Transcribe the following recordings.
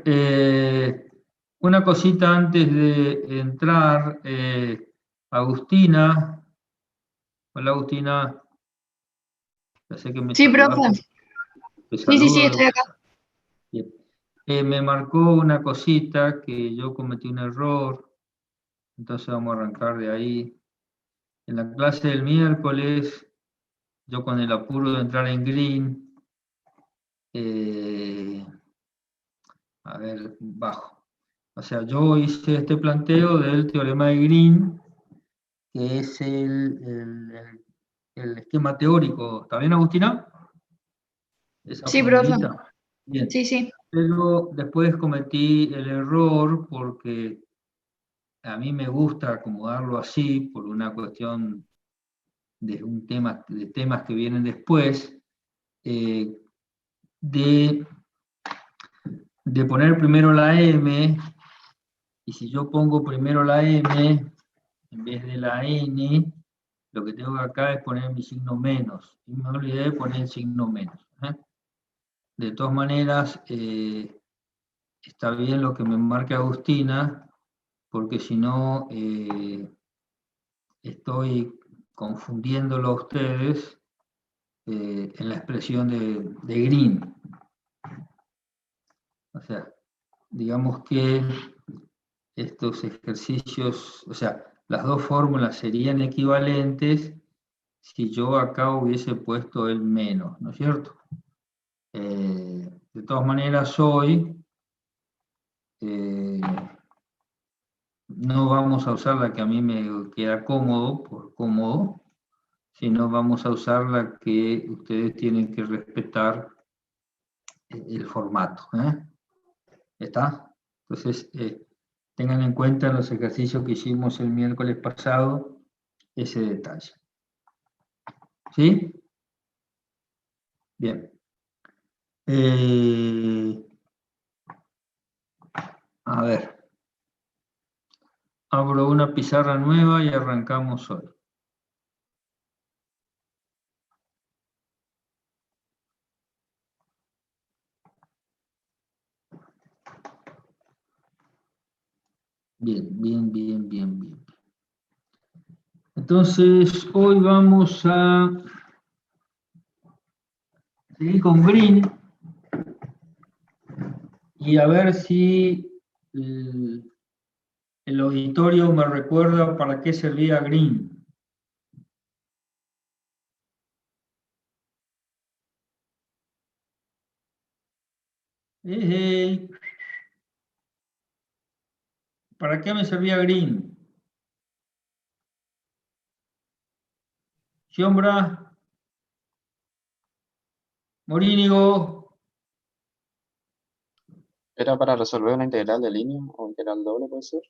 una cosita antes de entrar, Agustina. Hola Agustina, ya sé que me Sí, profe. saludaste. Te Sí, saludo. estoy acá. Bien. Me marcó una cosita que yo cometí un error, entonces vamos a arrancar de ahí. En la clase del miércoles, yo con el apuro de entrar en Green, a ver, bajo. O sea, yo hice este planteo del teorema de Green, que es el esquema teórico. ¿Está bien, Agustina? Esa Sí, profe. formulita. Bien. Sí, sí. Pero después cometí el error porque a mí me gusta acomodarlo así por una cuestión de temas que vienen después, eh, de, de poner primero la M, y si yo pongo primero la M en vez de la N, lo que tengo acá es poner mi signo menos, y me olvidé de poner el signo menos. De todas maneras, está bien lo que me marca Agustina, porque si no, estoy confundiéndolo a ustedes en la expresión de Green. O sea, digamos que estos ejercicios, o sea, las dos fórmulas serían equivalentes si yo acá hubiese puesto el menos, ¿no es cierto? De todas maneras, hoy no vamos a usar la que a mí me queda cómodo, por cómodo, sino vamos a usar la que ustedes tienen que respetar el formato. ¿Está? Entonces, tengan en cuenta en los ejercicios que hicimos el miércoles pasado ese detalle. ¿Sí? Bien. A ver. Abro una pizarra nueva y arrancamos hoy. Bien, bien, bien, bien, bien. Entonces, hoy vamos a seguir con Green y a ver si el auditorio me recuerda para qué servía Green. Hey, ¿para qué me servía Green? Siombra, Morínigo. ¿Era para resolver una integral de línea o integral doble, puede ser?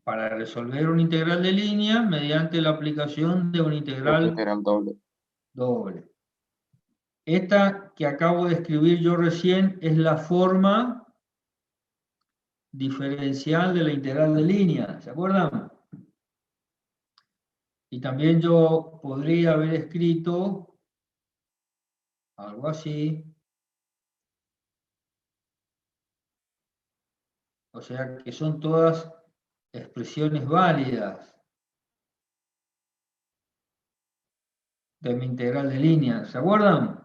Para resolver una integral de línea mediante la aplicación de una integral Integral doble. doble. Esta que acabo de escribir yo recién es la forma diferencial de la integral de línea, ¿se acuerdan? Y también yo podría haber escrito algo así. O sea que son todas expresiones válidas de mi integral de línea, ¿se acuerdan?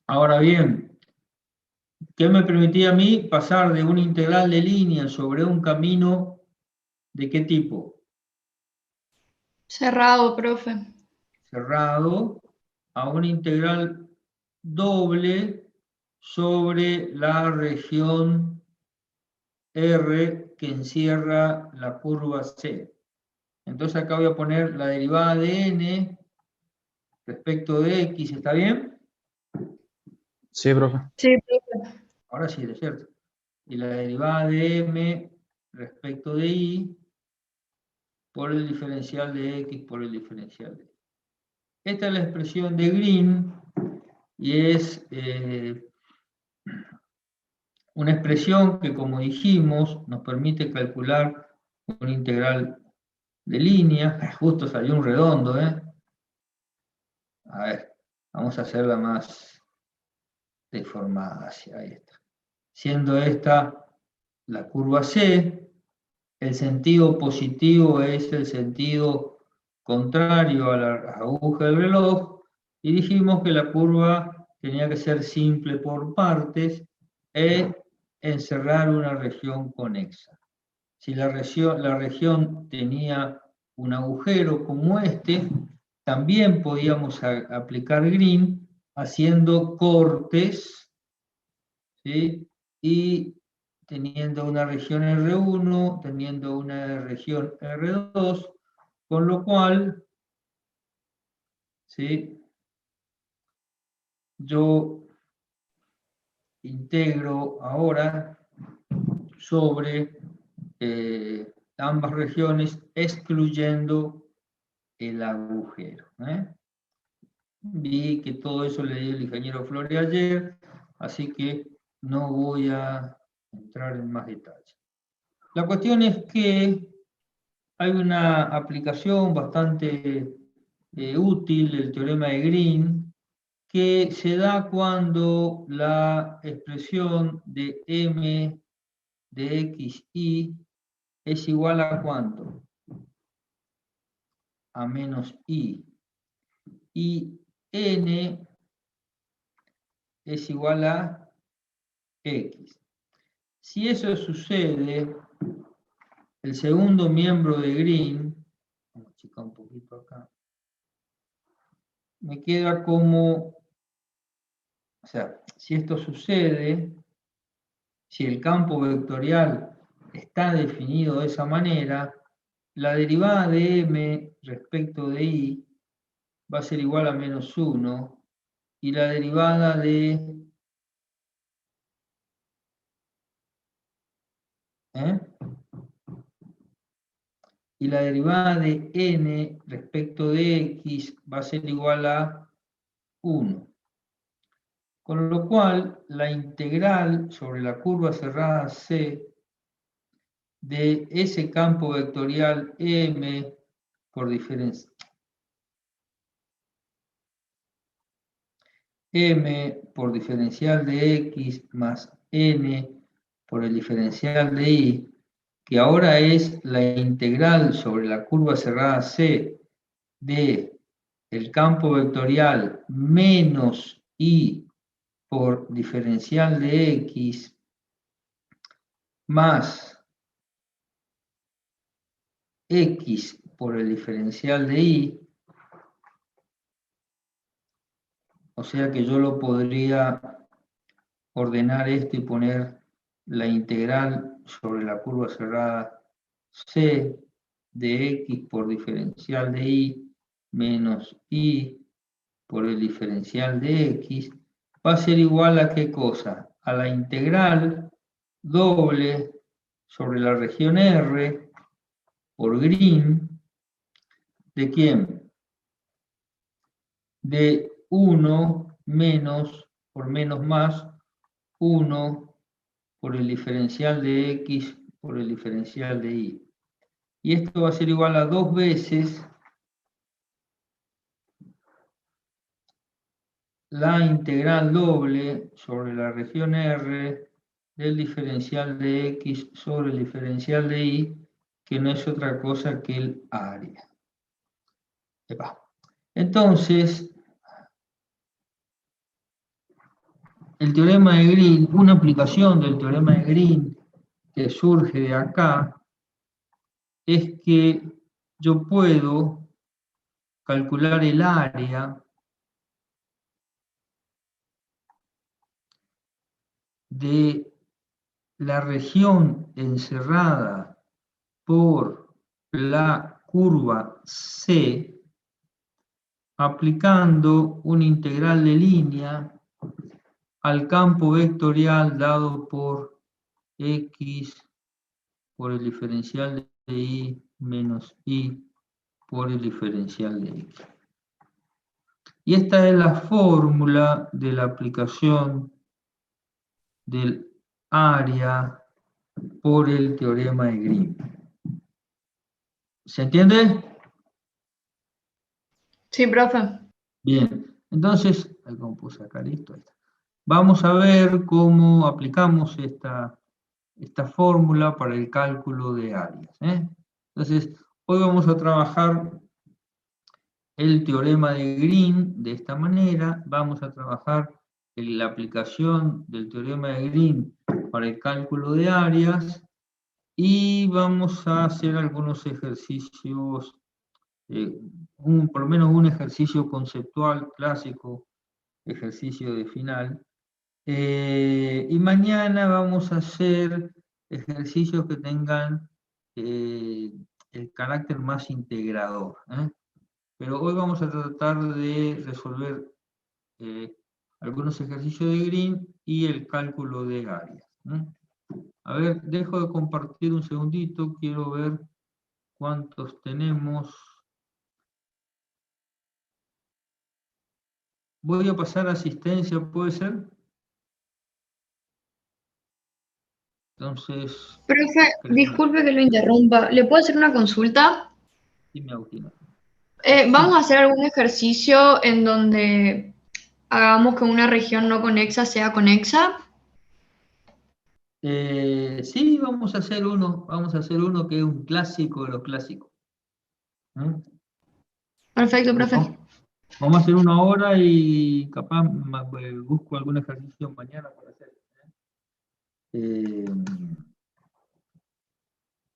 Ahora bien, ¿qué me permitía a mí pasar de una integral de línea sobre un camino de qué tipo? Cerrado, profe. Cerrado, a una integral doble sobre la región R que encierra la curva C. Entonces acá voy a poner la derivada de n respecto de x, ¿está bien? Sí, profe. Sí, profe. Ahora sí, es cierto. Y la derivada de m respecto de y por el diferencial de x por el diferencial de y. Esta es la expresión de Green y es una expresión que, como dijimos, nos permite calcular una integral de línea. Justo salió un redondo, ¿eh? A ver, vamos a hacerla más deformada hacia esta. Siendo esta la curva C, el sentido positivo es el sentido contrario a la aguja del reloj, y dijimos que la curva tenía que ser simple por partes e encerrar una región conexa. Si la región tenía un agujero como este, también podíamos aplicar Green haciendo cortes, ¿sí? Y teniendo una región R1, teniendo una región R2, con lo cual, ¿sí?, yo integro ahora sobre ambas regiones, excluyendo el agujero. Vi que todo eso le dio el ingeniero Flores ayer, así que no voy a entrar en más detalles. La cuestión es que hay una aplicación bastante útil del teorema de Green, que se da cuando la expresión de m de xy es igual a ¿cuánto? A menos i. Y n es igual a x. Si eso sucede, el segundo miembro de Green, vamos a achicar un poquito acá, me queda como, o sea, si esto sucede, si el campo vectorial está definido de esa manera, la derivada de m respecto de i va a ser igual a menos 1, y la derivada de y la derivada de n respecto de x va a ser igual a 1. Con lo cual, la integral sobre la curva cerrada C de ese campo vectorial M por diferencia M por diferencial de X más N por el diferencial de Y, que ahora es la integral sobre la curva cerrada C de el campo vectorial menos I por diferencial de X más X por el diferencial de Y, o sea que yo lo podría ordenar esto y poner la integral sobre la curva cerrada C de X por diferencial de Y menos Y por el diferencial de X, va a ser igual a ¿qué cosa? A la integral doble sobre la región R por Green, ¿de quién? De 1 menos, por menos más, 1 por el diferencial de X por el diferencial de Y. Y esto va a ser igual a 2 veces la integral doble sobre la región R del diferencial de X sobre el diferencial de Y, que no es otra cosa que el área. Entonces, el teorema de Green, una aplicación del teorema de Green que surge de acá, es que yo puedo calcular el área de la región encerrada por la curva C aplicando una integral de línea al campo vectorial dado por X por el diferencial de Y menos Y por el diferencial de X. Y esta es la fórmula de la aplicación del área por el teorema de Green. ¿Se entiende? Sí, profe. Bien, entonces, ¿cómo puedo sacar esto? Ahí está. vamos a ver cómo aplicamos esta fórmula para el cálculo de áreas. Entonces, hoy vamos a trabajar el teorema de Green de esta manera, vamos a trabajar la aplicación del teorema de Green para el cálculo de áreas y vamos a hacer algunos ejercicios, por lo menos un ejercicio conceptual clásico, ejercicio de final. Y mañana vamos a hacer ejercicios que tengan el carácter más integrador. Pero hoy vamos a tratar de resolver algunos ejercicios de Green y el cálculo de áreas. A ver, dejo de compartir un segundito, quiero ver cuántos tenemos. Voy a pasar a asistencia, ¿puede ser? Entonces... Profe, disculpe que lo interrumpa. ¿Le puedo hacer una consulta? Dime, Agustina. Vamos a hacer algún ejercicio en donde hagamos que una región no conexa sea conexa. Sí, vamos a hacer uno que es un clásico de los clásicos. Perfecto, profe. Vamos a hacer una hora y capaz busco algún ejercicio mañana para hacer.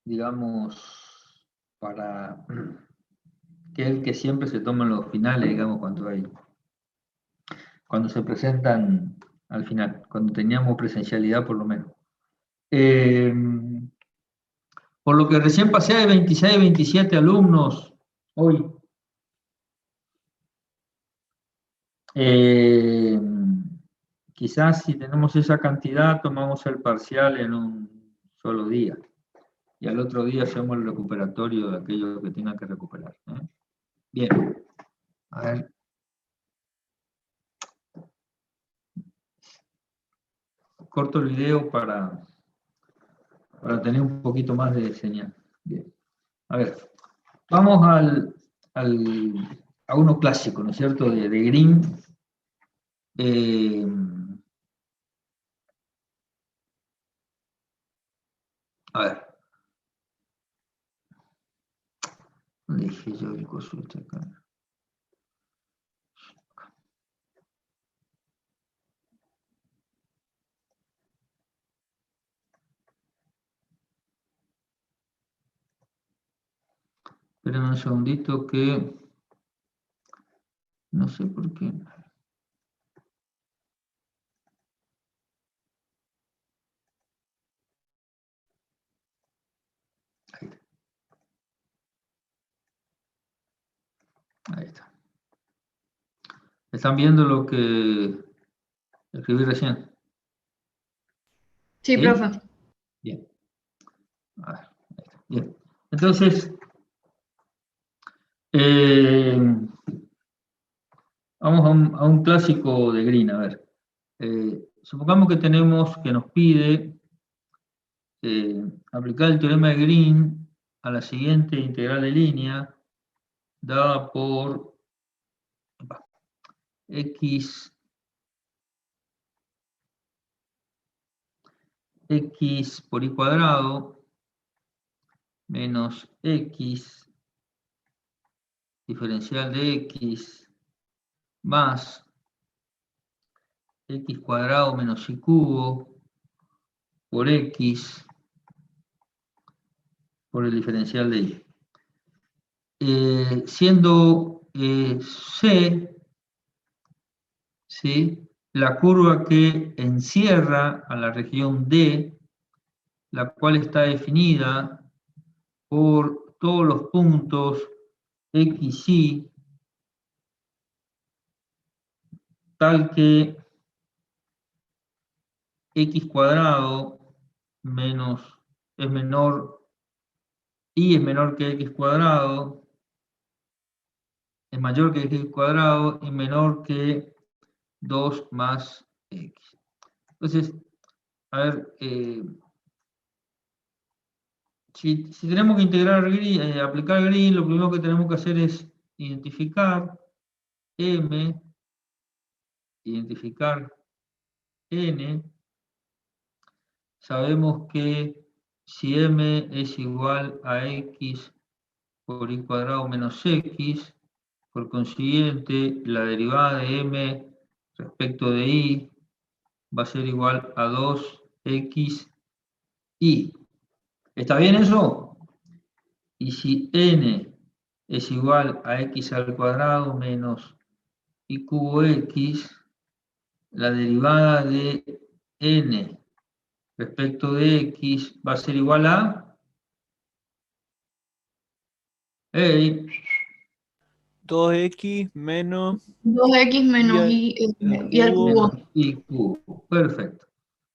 Digamos, para que el que siempre se toma en los finales, digamos, cuando se presentan al final, cuando teníamos presencialidad por lo menos. Por lo que recién pasé de 26, 27 alumnos hoy. Quizás si tenemos esa cantidad, tomamos el parcial en un solo día. Y al otro día hacemos el recuperatorio de aquellos que tengan que recuperar. Bien. A ver. Corto el video para tener un poquito más de señal. Bien. A ver. Vamos a uno clásico, ¿no es cierto? De Green. A ver. ¿Dónde dejé yo el coso este acá? Esperen un segundito que... No sé por qué. Ahí está. ¿Están viendo lo que escribí recién? Sí, profe. Bien. A ver, ahí está. Bien. Entonces, vamos a un clásico de Green. A ver. Supongamos que nos pide aplicar el teorema de Green a la siguiente integral de línea dada por x por y cuadrado menos x diferencial de x más x cuadrado menos y cubo por x por el diferencial de y. Siendo C, ¿sí?, la curva que encierra a la región D, la cual está definida por todos los puntos x, y, tal que x cuadrado menos es menor, y es menor que x cuadrado, es mayor que x cuadrado y menor que 2 más x. Entonces, a ver, si tenemos que integrar Green, aplicar Green, lo primero que tenemos que hacer es identificar M, identificar n, sabemos que si m es igual a x por y cuadrado menos x, por consiguiente, la derivada de m respecto de y va a ser igual a 2xy. ¿Está bien eso? Y si n es igual a x al cuadrado menos y cubo x, la derivada de n respecto de x va a ser igual a... Hey, 2x menos 2x menos y y al cubo. menos y cubo. Perfecto.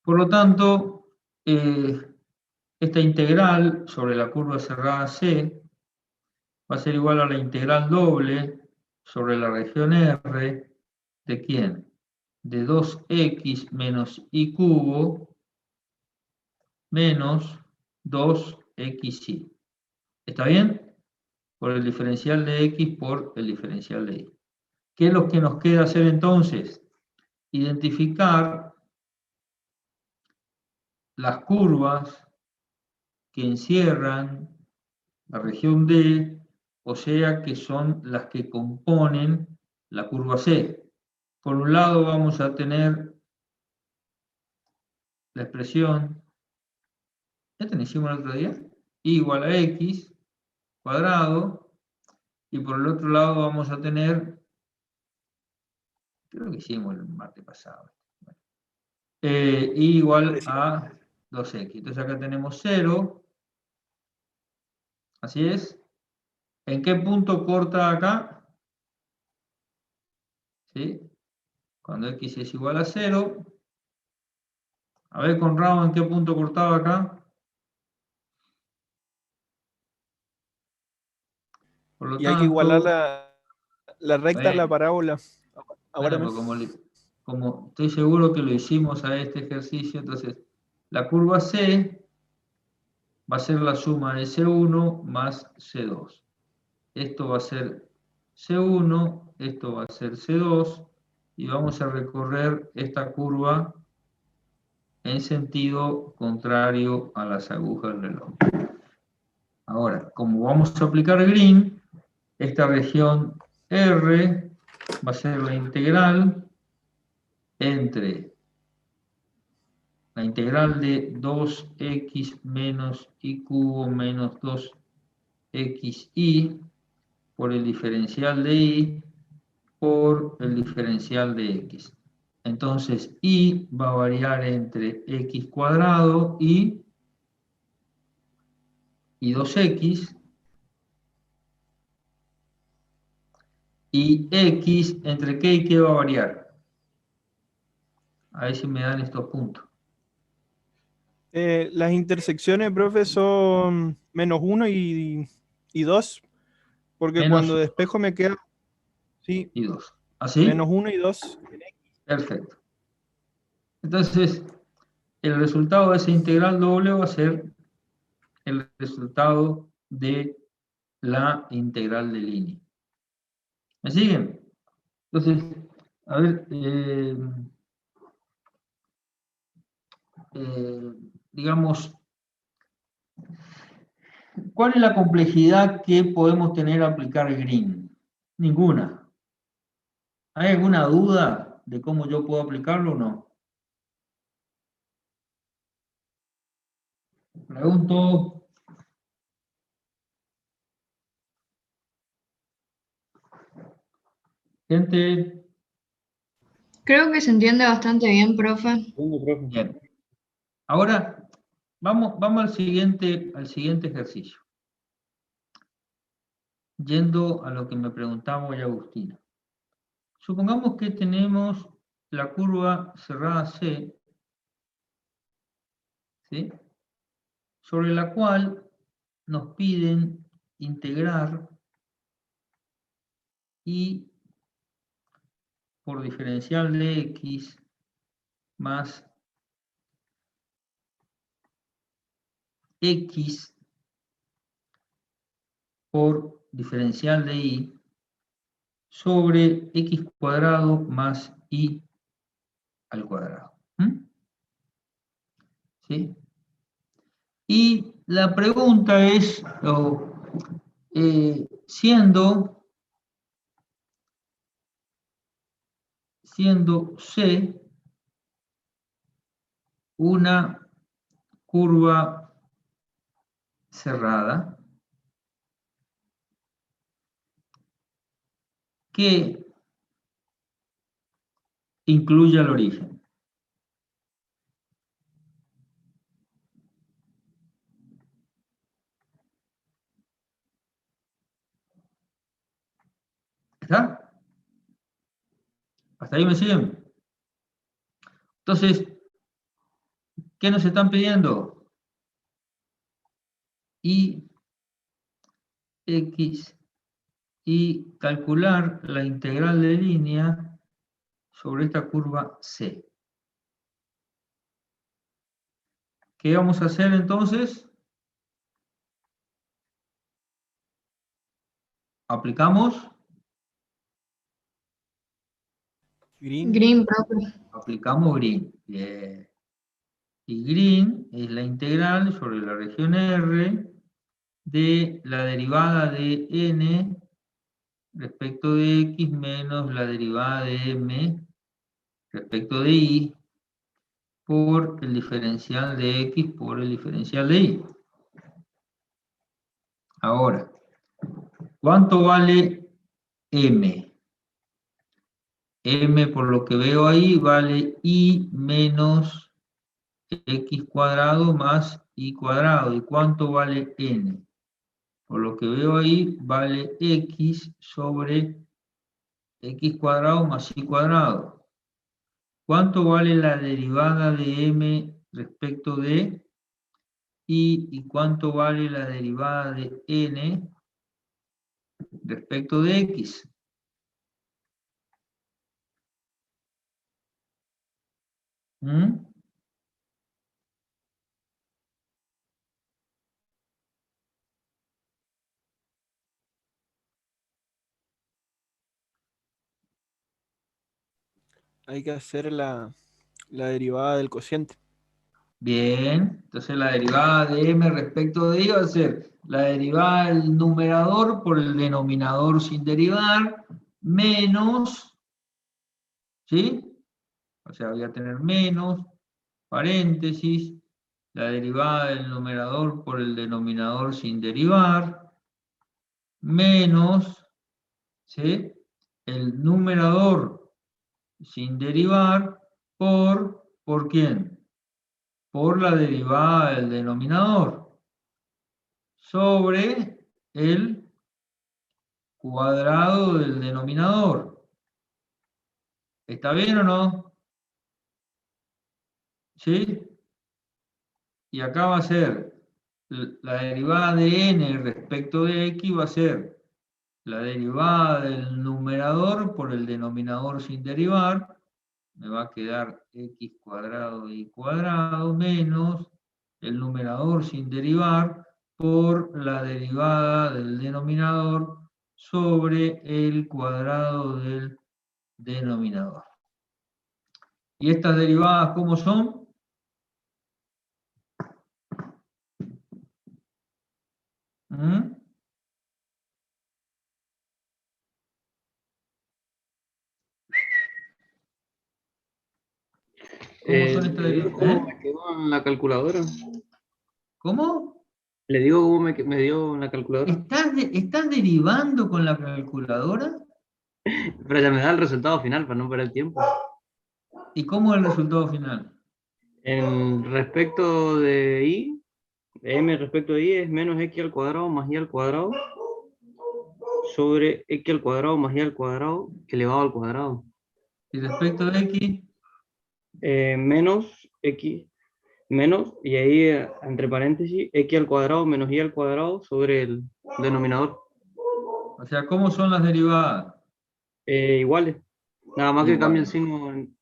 Por lo tanto, esta integral sobre la curva cerrada C va a ser igual a la integral doble sobre la región R de ¿quién? De 2x menos y cubo menos 2xy. ¿Está bien? Por el diferencial de x por el diferencial de y. ¿Qué es lo que nos queda hacer entonces? Identificar las curvas que encierran la región D, o sea que son las que componen la curva C. Por un lado vamos a tener la expresión, ¿esta la hicimos el otro día? Y igual a x cuadrado, y por el otro lado vamos a tener, creo que hicimos el martes pasado, y igual a 2x. Entonces acá tenemos 0, así es. ¿En qué punto corta acá? ¿Sí? Cuando x es igual a 0. A ver, Conrado, ¿en qué punto cortaba acá? Por lo y hay que igualar tanto, la recta a la bueno, parábola. Ahora pues como estoy seguro que lo hicimos a este ejercicio, entonces la curva C va a ser la suma de C1 más C2. Esto va a ser C1, esto va a ser C2, y vamos a recorrer esta curva en sentido contrario a las agujas del reloj. Ahora, como vamos a aplicar Green, esta región R va a ser la integral entre la integral de 2x menos y cubo menos 2xy por el diferencial de y por el diferencial de x. Entonces, y va a variar entre x cuadrado y 2x, y x, ¿entre qué y qué va a variar? A ver si me dan estos puntos. las intersecciones, profe, son menos 1 y 2, porque Menos cuando despejo me queda, sí, y 2. ¿Así? menos 1 y 2. Perfecto. Entonces, el resultado de esa integral doble va a ser el resultado de la integral de línea. ¿Me siguen? Entonces, a ver, digamos, ¿cuál es la complejidad que podemos tener al aplicar Green? Ninguna. ¿Hay alguna duda de cómo yo puedo aplicarlo o no? Pregunto. Gente. Creo que se entiende bastante bien, profe. Bien. Ahora, vamos al siguiente ejercicio. Yendo a lo que me preguntaba hoy Agustina. Supongamos que tenemos la curva cerrada C, ¿sí? Sobre la cual nos piden integrar y por diferencial de x más x por diferencial de y sobre x cuadrado más y al cuadrado. ¿Mm? ¿Sí? Y la pregunta es, siendo C una curva cerrada que incluya el origen. ¿Está? ¿Hasta ahí me siguen? Entonces, ¿qué nos están pidiendo? Y X y calcular la integral de línea sobre esta curva C. ¿Qué vamos a hacer entonces? ¿Aplicamos? Green, profe. Aplicamos green. Bien. Y green es la integral sobre la región R de la derivada de n respecto de x menos la derivada de m respecto de y por el diferencial de x por el diferencial de y. Ahora, ¿cuánto vale m? M, por lo que veo ahí, vale y menos x cuadrado más y cuadrado. ¿Y cuánto vale n? Por lo que veo ahí, vale x sobre x cuadrado más y cuadrado. ¿Cuánto vale la derivada de m respecto de y cuánto vale la derivada de n respecto de x? ¿Mm? Hay que hacer la derivada del cociente. Bien, entonces la derivada de m respecto de y va a ser la derivada del numerador por el denominador sin derivar, menos, ¿sí? O sea, voy a tener menos, paréntesis, la derivada del numerador por el denominador sin derivar, menos, ¿sí? El numerador sin derivar ¿por quién? Por la derivada del denominador sobre el cuadrado del denominador. ¿Está bien o no? ¿Sí? Y acá va a ser la derivada de n respecto de x va a ser la derivada del numerador por el denominador sin derivar. Me va a quedar x cuadrado y cuadrado menos el numerador sin derivar por la derivada del denominador sobre el cuadrado del denominador. ¿Y estas derivadas cómo son? ¿Mm? ¿Cómo son estas Le digo derivadas? cómo me quedó en la calculadora. ¿Cómo? Le digo cómo me dio en la calculadora. ¿Estás derivando con la calculadora? Pero ya me da el resultado final para no perder el tiempo. ¿Y cómo es el resultado final? En respecto de y, m respecto de y es menos x al cuadrado más y al cuadrado sobre x al cuadrado más y al cuadrado elevado al cuadrado. Y respecto de x, Menos x, menos, y ahí entre paréntesis, x al cuadrado menos y al cuadrado sobre el denominador. o sea, ¿cómo son las derivadas? Iguales. Nada más que cambia el Iguales. signo,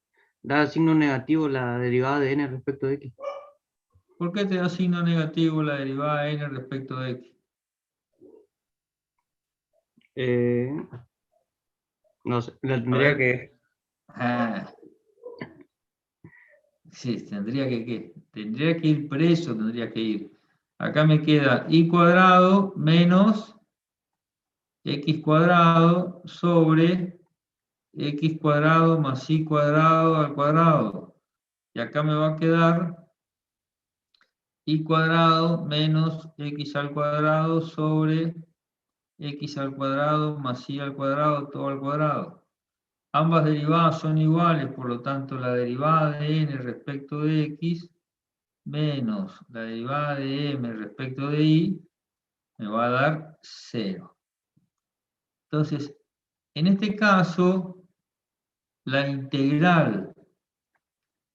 da el signo negativo la derivada de n respecto de x. ¿Por qué te da signo negativo la derivada de n respecto de x? Eh, no sé, la A tendría ver. que... Ah. Sí, tendría que ir preso, tendría que ir. Acá me queda y cuadrado menos x cuadrado sobre x cuadrado más y cuadrado al cuadrado. Y acá me va a quedar y cuadrado menos x al cuadrado sobre x al cuadrado más y al cuadrado, todo al cuadrado. Ambas derivadas son iguales, por lo tanto la derivada de n respecto de x menos la derivada de m respecto de y me va a dar 0. Entonces, en este caso, la integral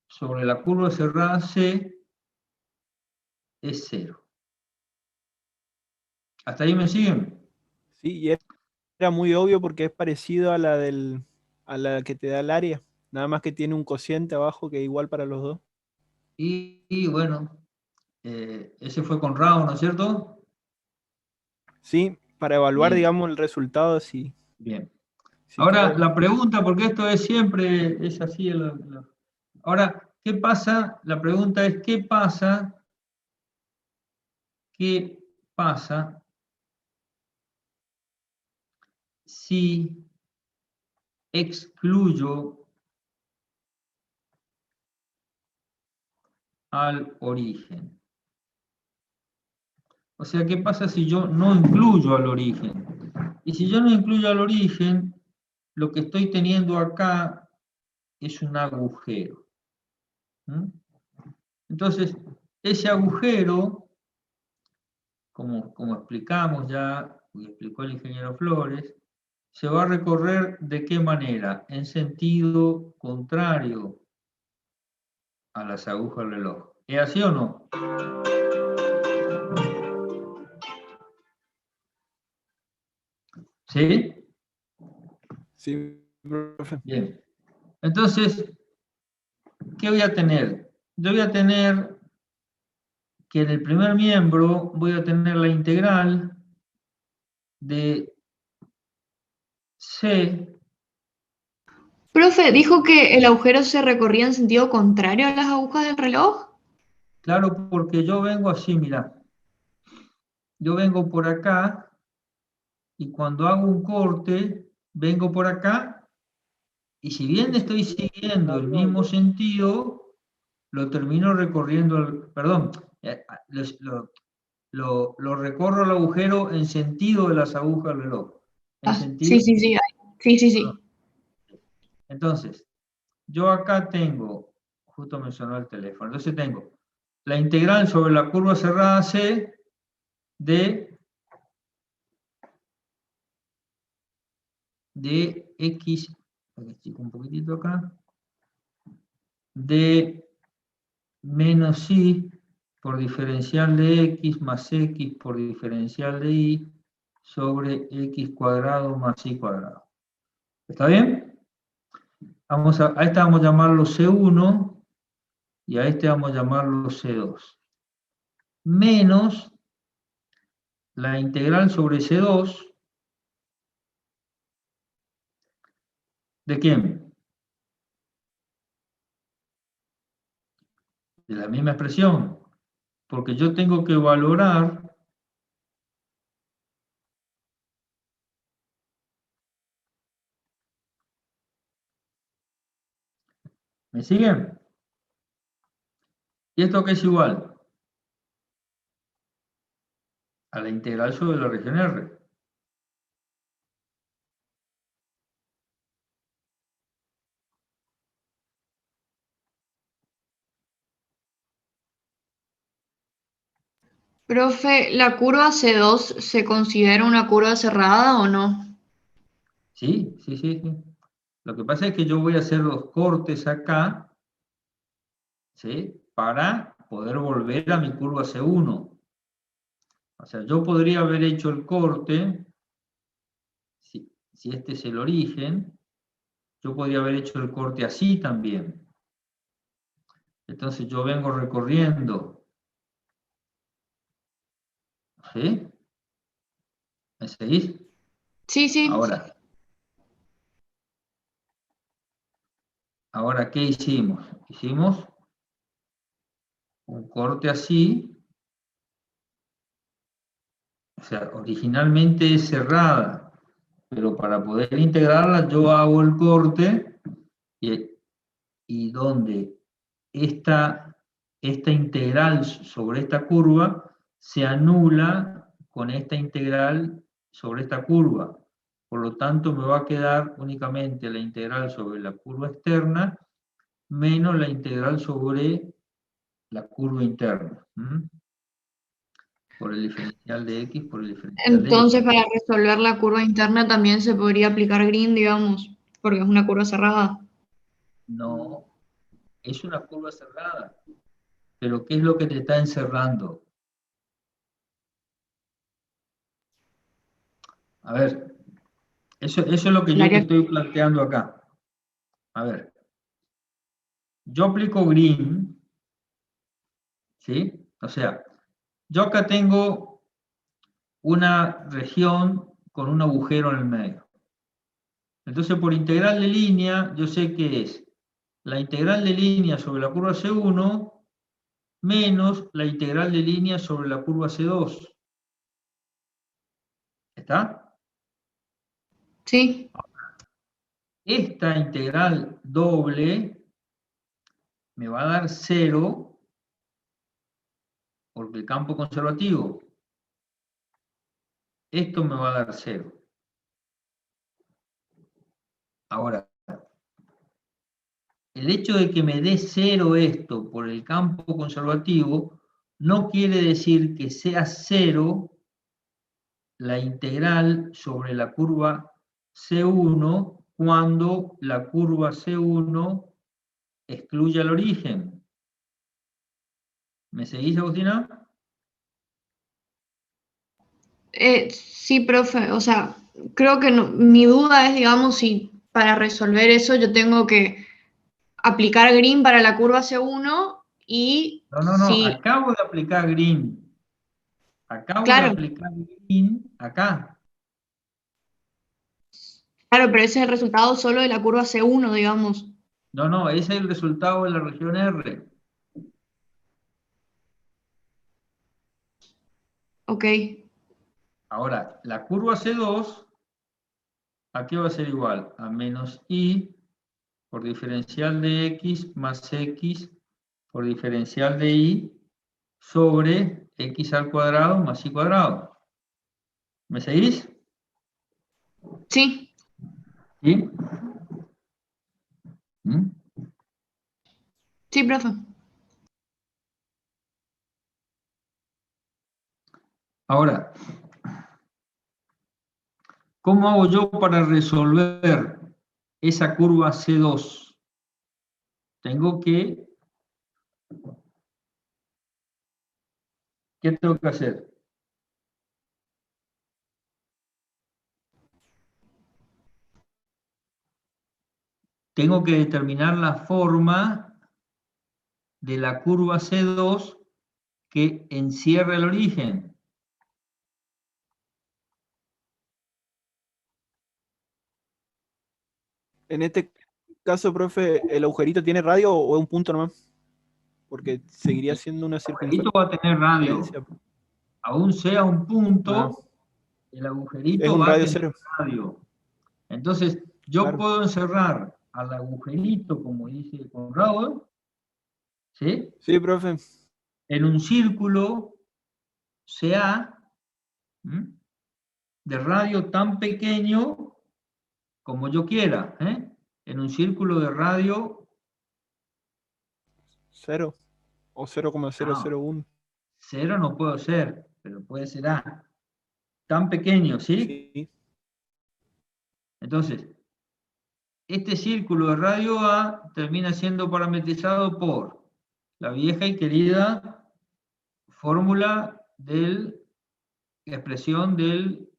sobre la curva cerrada C es 0. ¿Hasta ahí me siguen? Sí, y era muy obvio porque es parecido a a la que te da el área. Nada más que tiene un cociente abajo que es igual para los dos. Y bueno, ese fue con Rao, ¿no es cierto? Sí, para evaluar, Bien, digamos, el resultado, sí, bien. sí Ahora, quedó. la pregunta, porque esto es siempre, es así. Ahora, ¿qué pasa? La pregunta es, ¿qué pasa? ¿Qué pasa si excluyo al origen? O sea, ¿qué pasa si yo no incluyo al origen? Y si yo no incluyo al origen, lo que estoy teniendo acá es un agujero. ¿Mm? Entonces, ese agujero, como explicamos ya, y explicó el ingeniero Flores, se va a recorrer ¿de qué manera? En sentido contrario a las agujas del reloj. ¿Es así o no? ¿Sí? Sí, profe. Bien. Entonces, ¿qué voy a tener? Yo voy a tener que en el primer miembro voy a tener la integral de C. Profe, dijo que el agujero se recorría en sentido contrario a las agujas del reloj. Claro, porque yo vengo así, mira. Yo vengo por acá y cuando hago un corte, vengo por acá y si bien estoy siguiendo el mismo sentido, lo termino recorriendo, perdón, lo recorro el agujero en sentido de las agujas del reloj. En Ah, sentido, sí, sí, sí. Sí, sí, perdón. sí. Entonces, yo acá tengo, justo mencionó el teléfono, entonces tengo la integral sobre la curva cerrada C de x, un poquitito acá, de menos y por diferencial de x más x por diferencial de y sobre x cuadrado más y cuadrado. ¿Está bien? A este vamos a llamarlo C1 y a este vamos a llamarlo C2. Menos la integral sobre C2, ¿de quién? De la misma expresión, porque yo tengo que valorar, ¿me siguen? ¿Y esto qué es igual? A la integral sobre la región R. Profe, ¿la curva C2 se considera una curva cerrada o no? ¿Sí? Sí, sí, sí. Lo que pasa es que yo voy a hacer los cortes acá, ¿sí? Para poder volver a mi curva C1. O sea, yo podría haber hecho el corte, si este es el origen, yo podría haber hecho el corte así también. Entonces yo vengo recorriendo, ¿sí? ¿Me seguís? Sí, sí. Ahora, ¿qué hicimos? Hicimos un corte así, o sea, originalmente es cerrada, pero para poder integrarla yo hago el corte y donde esta integral sobre esta curva se anula con esta integral sobre esta curva. Por lo tanto, me va a quedar únicamente la integral sobre la curva externa menos la integral sobre la curva interna. Por el diferencial de x por el diferencial de y. Entonces, para resolver la curva interna también se podría aplicar Green, digamos, porque es una curva cerrada. No, es una curva cerrada. Pero ¿qué es lo que te está encerrando? A ver, eso es lo que yo te estoy planteando acá. A ver, yo aplico Green, ¿sí? O sea, yo acá tengo una región con un agujero en el medio. Entonces, por integral de línea, yo sé que es la integral de línea sobre la curva C1 menos la integral de línea sobre la curva C2. ¿Está? Sí. Esta integral doble me va a dar 0 porque el campo conservativo. Esto me va a dar 0. Ahora, el hecho de que me dé 0 esto por el campo conservativo no quiere decir que sea 0 la integral sobre la curva C1 cuando la curva C1 excluya el origen. ¿Me seguís, Agustina? Sí, profe, o sea, creo que mi duda es, digamos, si para resolver eso yo tengo que aplicar Green para la curva C1 y No, si, acabo de aplicar Green. Acabo de claro, aplicar Green acá. claro, pero ese es el resultado solo de la curva C1, digamos. No, ese es el resultado de la región R. Ok. Ahora, la curva C2, ¿a qué va a ser igual? A menos I por diferencial de X más X por diferencial de Y sobre X al cuadrado más Y cuadrado. ¿Me seguís? Sí, ¿Sí? ¿Mm? sí, profe. Ahora, ¿cómo hago yo para resolver esa curva C2? Tengo que... ¿Qué tengo que hacer? Tengo que determinar la forma de la curva C2 que encierra el origen. En este caso, profe, ¿el agujerito tiene radio o es un punto nomás? Porque seguiría siendo una El agujerito circunferencia. va a tener radio. Aún sea un punto, el Es agujerito un va a radio tener cero. radio. Entonces, yo Claro. puedo encerrar al agujerito, como dice Conrado, ¿sí? Sí, profe. En un círculo CA, de radio tan pequeño como yo quiera, en un círculo de radio... Cero. O 0,001. No, 0 no puedo ser, pero puede ser A. Tan pequeño, ¿sí? Sí. Entonces, este círculo de radio A termina siendo parametrizado por la vieja y querida fórmula de la expresión del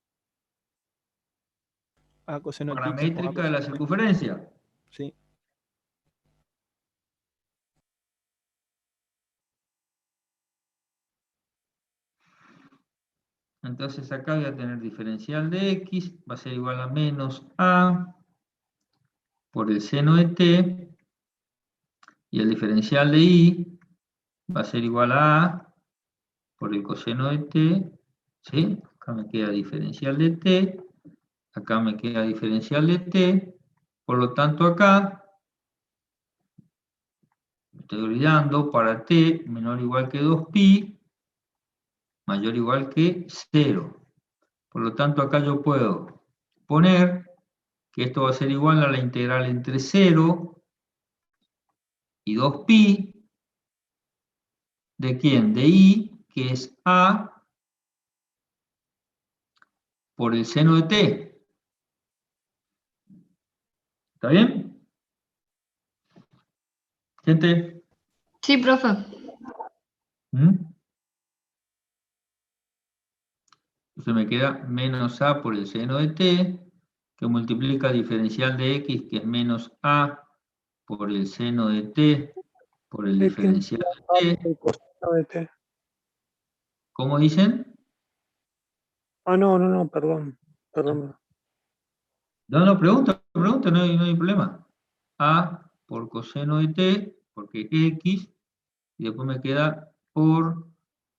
A coseno de x o A paramétrica de la coseno de x. circunferencia. Sí. Entonces acá voy a tener diferencial de x, va a ser igual a menos A por el seno de t, y el diferencial de y va a ser igual a por el coseno de t, ¿sí? Acá me queda diferencial de t, acá me queda diferencial de t, por lo tanto acá, me estoy olvidando, para t menor o igual que 2pi, mayor o igual que 0. Por lo tanto acá yo puedo poner que esto va a ser igual a la integral entre 0 y 2pi, ¿de quién? De i, que es a por el seno de t. ¿Está bien? ¿Gente? Sí, profe. Entonces me queda menos a por el seno de t, que multiplica diferencial de x, que es menos a por el seno de t, por el diferencial de t. El coseno de t. ¿Cómo dicen? Ah, no, perdón. No, pregunta, no hay problema. A por coseno de t, porque es x, y después me queda por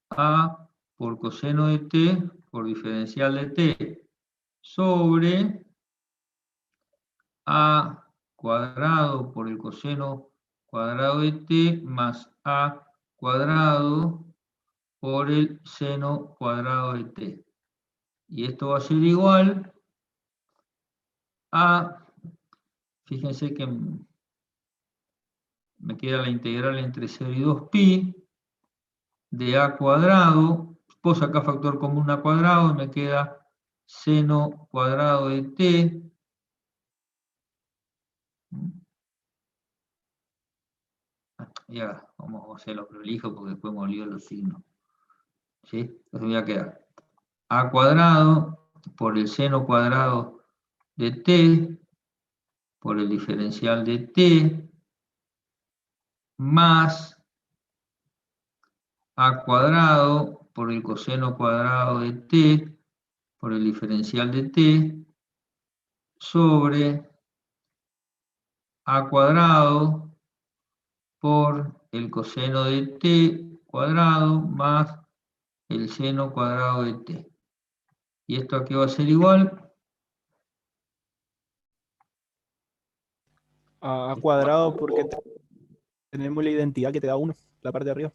a por coseno de t, por diferencial de t, sobre a cuadrado por el coseno cuadrado de t más a cuadrado por el seno cuadrado de t. Y esto va a ser igual a, fíjense que me queda la integral entre 0 y 2pi de a cuadrado, puedo sacar factor común a cuadrado y me queda seno cuadrado de t. Ya, vamos a hacerlo prolijo porque después me olvido los signos. ¿Sí? Entonces me voy a quedar a cuadrado por el seno cuadrado de t por el diferencial de t más a cuadrado por el coseno cuadrado de t por el diferencial de t sobre a cuadrado por el coseno de t cuadrado más el seno cuadrado de t. ¿Y esto aquí va a ser igual? A cuadrado porque tenemos la identidad que te da 1, la parte de arriba.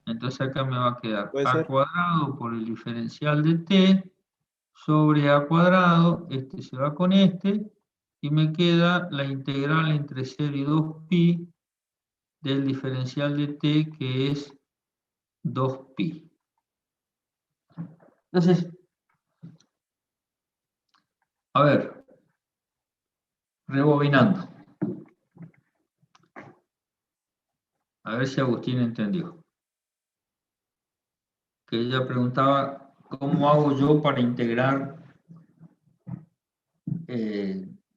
Entonces acá me va a quedar Puede a ser. cuadrado por el diferencial de t sobre a cuadrado, este se va con este, y me queda la integral entre 0 y 2pi del diferencial de t, que es 2pi. Entonces, a ver, rebobinando. A ver si Agustín entendió. Que ella preguntaba, ¿cómo hago yo para integrar?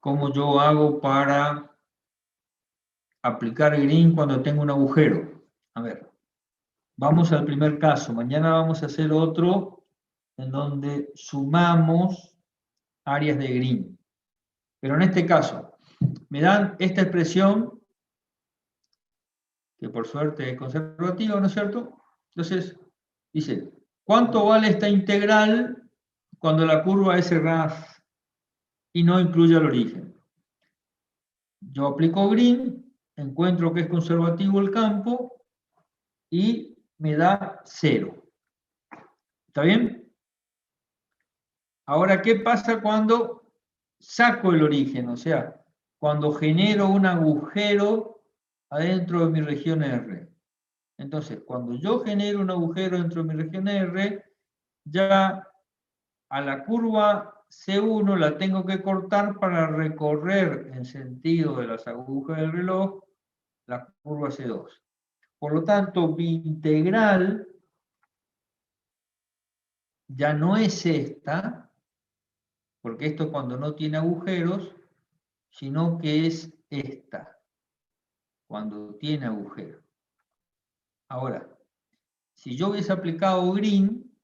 ¿Cómo yo hago para aplicar green cuando tengo un agujero? A ver, vamos al primer caso. Mañana vamos a hacer otro en donde sumamos áreas de green. Pero en este caso, me dan esta expresión, que por suerte es conservativa, ¿no es cierto? Entonces, dice, ¿cuánto vale esta integral cuando la curva es RAF y no incluye el origen? Yo aplico green, encuentro que es conservativo el campo y me da 0. ¿Está bien? Ahora, ¿qué pasa cuando saco el origen? O sea, cuando genero un agujero adentro de mi región R. Entonces, cuando yo genero un agujero dentro de mi región R, ya a la curva C1 la tengo que cortar para recorrer en sentido de las agujas del reloj la curva C2. Por lo tanto, mi integral ya no es esta, porque esto es cuando no tiene agujeros, sino que es esta, cuando tiene agujeros. Ahora, si yo hubiese aplicado green,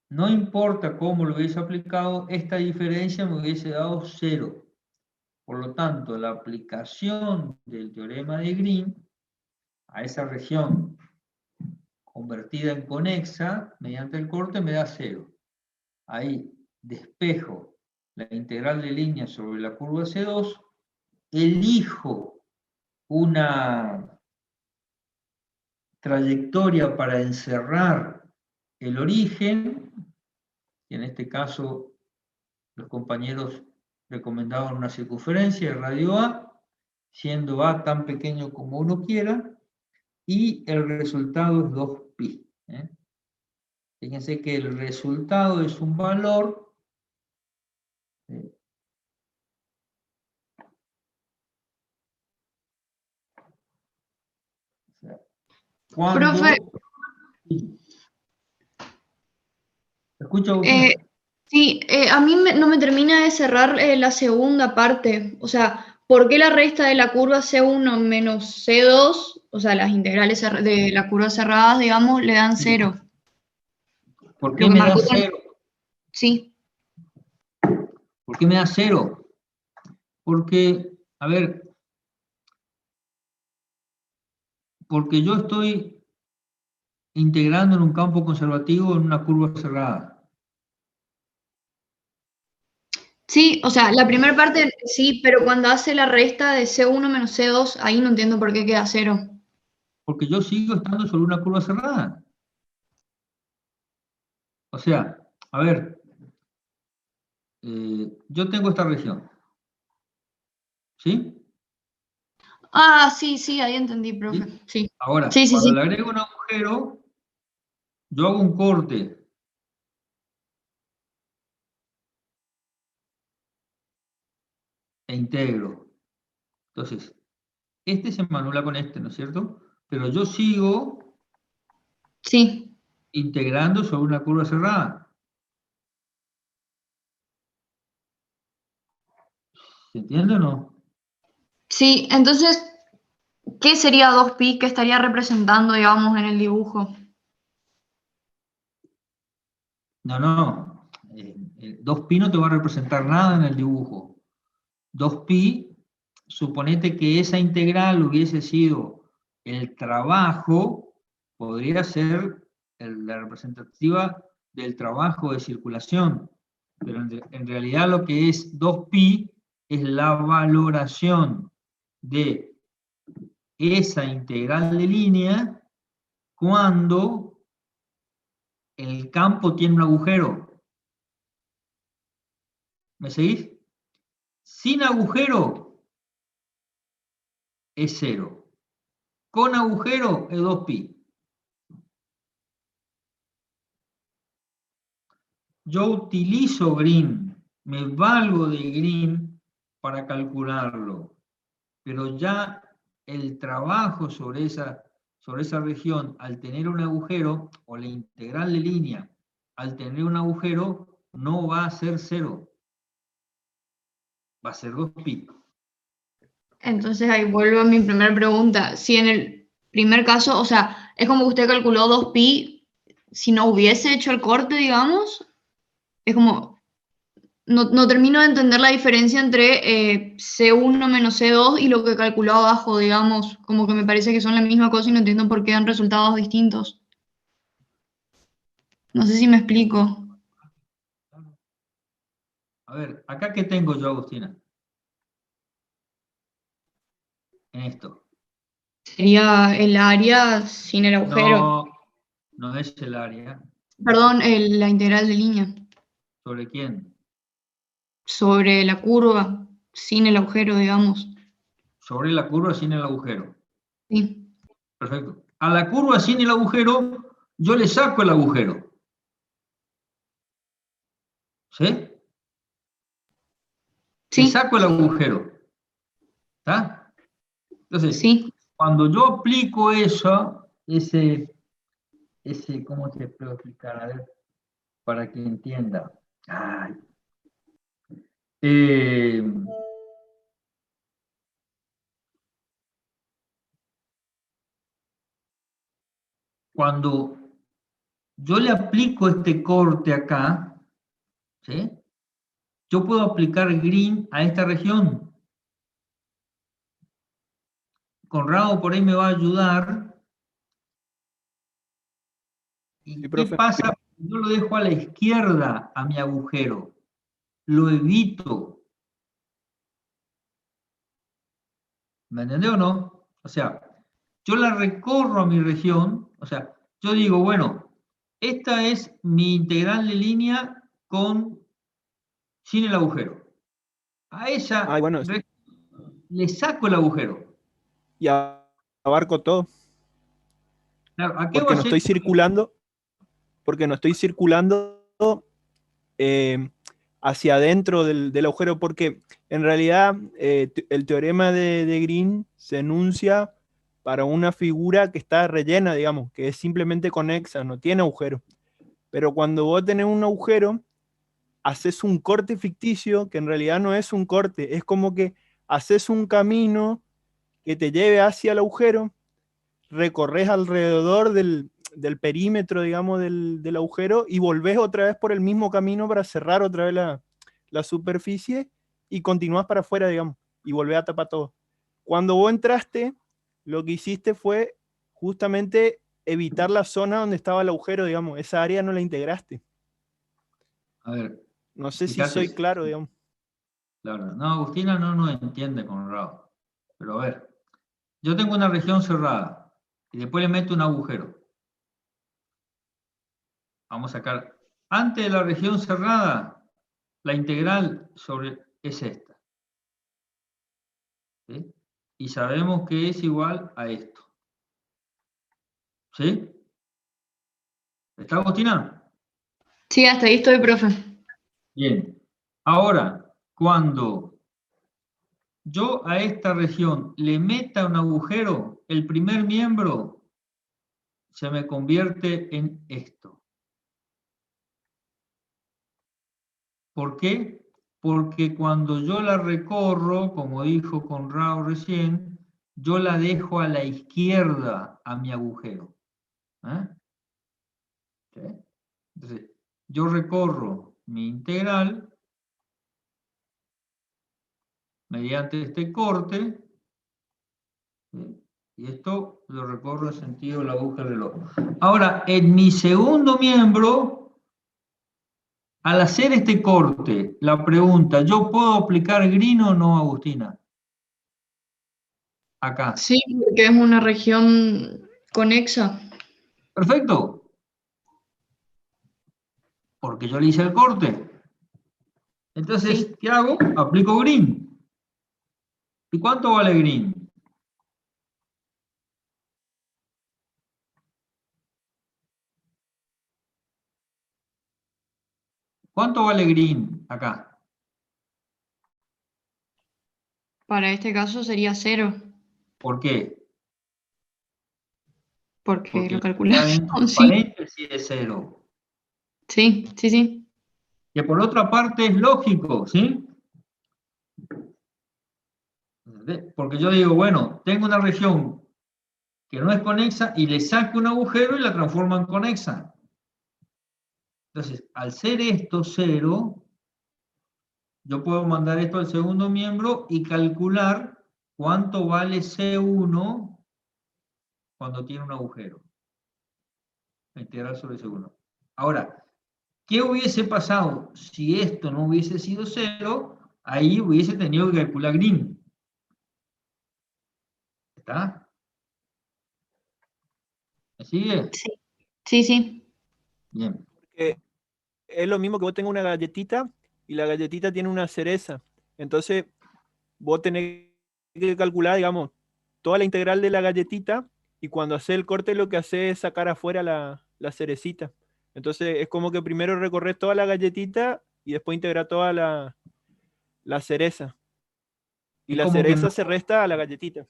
no importa cómo lo hubiese aplicado, esta diferencia me hubiese dado 0. Por lo tanto, la aplicación del teorema de Green a esa región convertida en conexa mediante el corte me da 0. Ahí despejo la integral de línea sobre la curva C2, elijo una trayectoria para encerrar el origen, y en este caso los compañeros recomendaban una circunferencia de radio A, siendo A tan pequeño como uno quiera, y el resultado es 2pi. Fíjense que el resultado es un valor cuando... Profe, ¿Escucha, Agustina? sí, a mí no me termina de cerrar la segunda parte. O sea, ¿por qué la resta de la curva C1 menos C2, o sea, las integrales de la curva cerrada, digamos, le dan 0? ¿Por qué Lo que me da marcó 0? Sí. ¿Por qué me da 0? Porque, a ver, porque yo estoy integrando en un campo conservativo en una curva cerrada. Sí, o sea, la primera parte sí, pero cuando hace la resta de C1 menos C2, ahí no entiendo por qué queda 0. Porque yo sigo estando sobre una curva cerrada. O sea, a ver, yo tengo esta región. ¿Sí? Ah, sí, sí, ahí entendí, profe. ¿Sí? Sí. Ahora, Sí, sí, cuando sí. le agrego un agujero, yo hago un corte. E integro. Entonces, este se me anula con este, ¿no es cierto? Pero yo sigo Sí. integrando sobre una curva cerrada. ¿Se entiende o no? Sí, entonces, ¿qué sería 2pi que estaría representando, digamos, en el dibujo? No. 2pi no te va a representar nada en el dibujo. 2pi, suponete que esa integral hubiese sido el trabajo, podría ser la representativa del trabajo de circulación, pero en realidad lo que es 2pi es la valoración de esa integral de línea cuando el campo tiene un agujero. ¿Me seguís? Sin agujero es 0. Con agujero es 2pi. Yo utilizo Green, me valgo de Green para calcularlo, pero ya el trabajo sobre esa región, al tener un agujero, o la integral de línea, al tener un agujero, no va a ser 0, va a ser 2pi. Entonces ahí vuelvo a mi primera pregunta. Si en el primer caso, o sea, es como que usted calculó 2pi, si no hubiese hecho el corte, digamos, es como, no termino de entender la diferencia entre C1 menos C2 y lo que calculó abajo, digamos, como que me parece que son la misma cosa y no entiendo por qué dan resultados distintos. No sé si me explico. A ver, acá ¿qué tengo yo, Agustina? En esto. Sería el área sin el agujero. No es el área. Perdón, la integral de línea. ¿Sobre quién? Sobre la curva, sin el agujero, digamos. Sobre la curva sin el agujero. Sí. Perfecto. A la curva sin el agujero, yo le saco el agujero. ¿Sí? Le Sí, saco el agujero. ¿Está? Entonces, sí. cuando yo aplico eso, ¿cómo te puedo explicar? A ver, para que entienda. Ay. Cuando yo le aplico este corte acá, ¿sí? Yo puedo aplicar Green a esta región. Conrado por ahí me va a ayudar ¿Y Sí, qué profe. pasa? Yo lo dejo a la izquierda a mi agujero. Lo evito. ¿Me entendió o no? O sea, yo la recorro a mi región, o sea, yo digo, bueno, esta es mi integral de línea sin el agujero. A esa Ah, bueno, le saco el agujero. y abarco todo, Claro, ¿a qué va porque a no ser? estoy circulando, eh, hacia adentro del agujero, porque en realidad el teorema de Green se enuncia para una figura que está rellena, digamos, que es simplemente conexa, no tiene agujero. Pero cuando vos tenés un agujero, haces un corte ficticio que en realidad no es un corte, es como que haces un camino que te lleve hacia el agujero, recorres alrededor del perímetro, digamos, del agujero y volvés otra vez por el mismo camino para cerrar otra vez la superficie y continúas para afuera, digamos, y volvés a tapar todo. Cuando vos entraste, lo que hiciste fue justamente evitar la zona donde estaba el agujero, digamos, esa área no la integraste. A ver, No sé si fíjate. soy claro, digamos. Claro, no, Agustina no nos entiende, Conrado. Pero a ver, yo tengo una región cerrada y después le meto un agujero. Vamos a sacar, antes de la región cerrada, la integral es esta. ¿Sí? Y sabemos que es igual a esto. ¿Sí? ¿Está, Agustina? Sí, hasta ahí estoy, profe. Bien. Ahora, cuando yo a esta región le meta un agujero, el primer miembro se me convierte en esto. ¿Por qué? Porque cuando yo la recorro, como dijo Conrado recién, yo la dejo a la izquierda a mi agujero. ¿Eh? ¿Sí? Entonces, yo recorro mi integral mediante este corte, ¿sí? Y esto lo recorro en sentido de la aguja del reloj. Ahora, en mi segundo miembro, al hacer este corte, la pregunta, ¿yo puedo aplicar Green o no, Agustina? Acá. Sí, porque es una región conexa. Perfecto. Porque yo le hice el corte. Entonces, Sí. ¿qué hago? Aplico Green. ¿Y cuánto vale Green? ¿Cuánto vale Green acá? Para este caso sería 0, ¿Por qué? porque Porque lo lo que está dentro calculamos. del Sí, paréntesis es 0. sí, sí, sí. Que por otra parte es lógico, ¿sí? Porque yo digo, bueno, tengo una región que no es conexa y le saco un agujero y la transformo en conexa. Entonces, al ser esto 0, yo puedo mandar esto al segundo miembro y calcular cuánto vale C1 cuando tiene un agujero. La integral sobre C1. Ahora, ¿qué hubiese pasado si esto no hubiese sido 0? Ahí hubiese tenido que calcular Green. ¿Está? ¿Me sigue? Sí, sí, sí. Bien. Es lo mismo que vos tengas una galletita y la galletita tiene una cereza. Entonces, vos tenés que calcular, digamos, toda la integral de la galletita y cuando haces el corte lo que haces es sacar afuera la cerecita. Entonces, es como que primero recorres toda la galletita y después integrar toda la cereza. Y Es la como que no, cereza se resta a la galletita.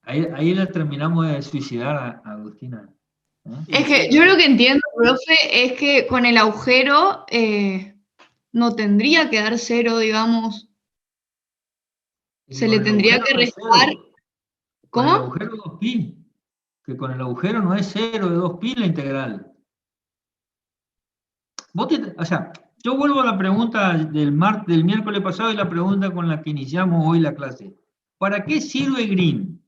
ahí la terminamos de suicidar a Agustina. ¿Eh? Es que yo lo que entiendo, profe, es que con el agujero no tendría que dar 0, digamos. Y Se con le el tendría agujero que no es restar. 0. Con el ¿Cómo? agujero 2pi. Que con el agujero no es 0 de 2pi la integral. O sea, yo vuelvo a la pregunta del miércoles pasado y la pregunta con la que iniciamos hoy la clase. ¿Para qué sirve Green?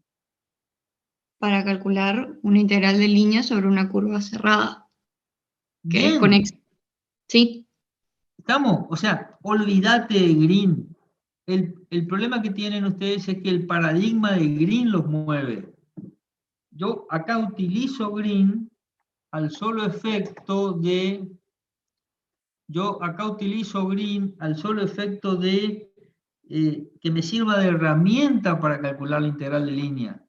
para calcular una integral de línea sobre una curva cerrada, que es Bien, conexa. ¿Sí? estamos, o sea, olvídate de Green. El problema que tienen ustedes es que el paradigma de Green los mueve. Yo acá utilizo Green al solo efecto de... Yo acá utilizo Green al solo efecto de que me sirva de herramienta para calcular la integral de línea.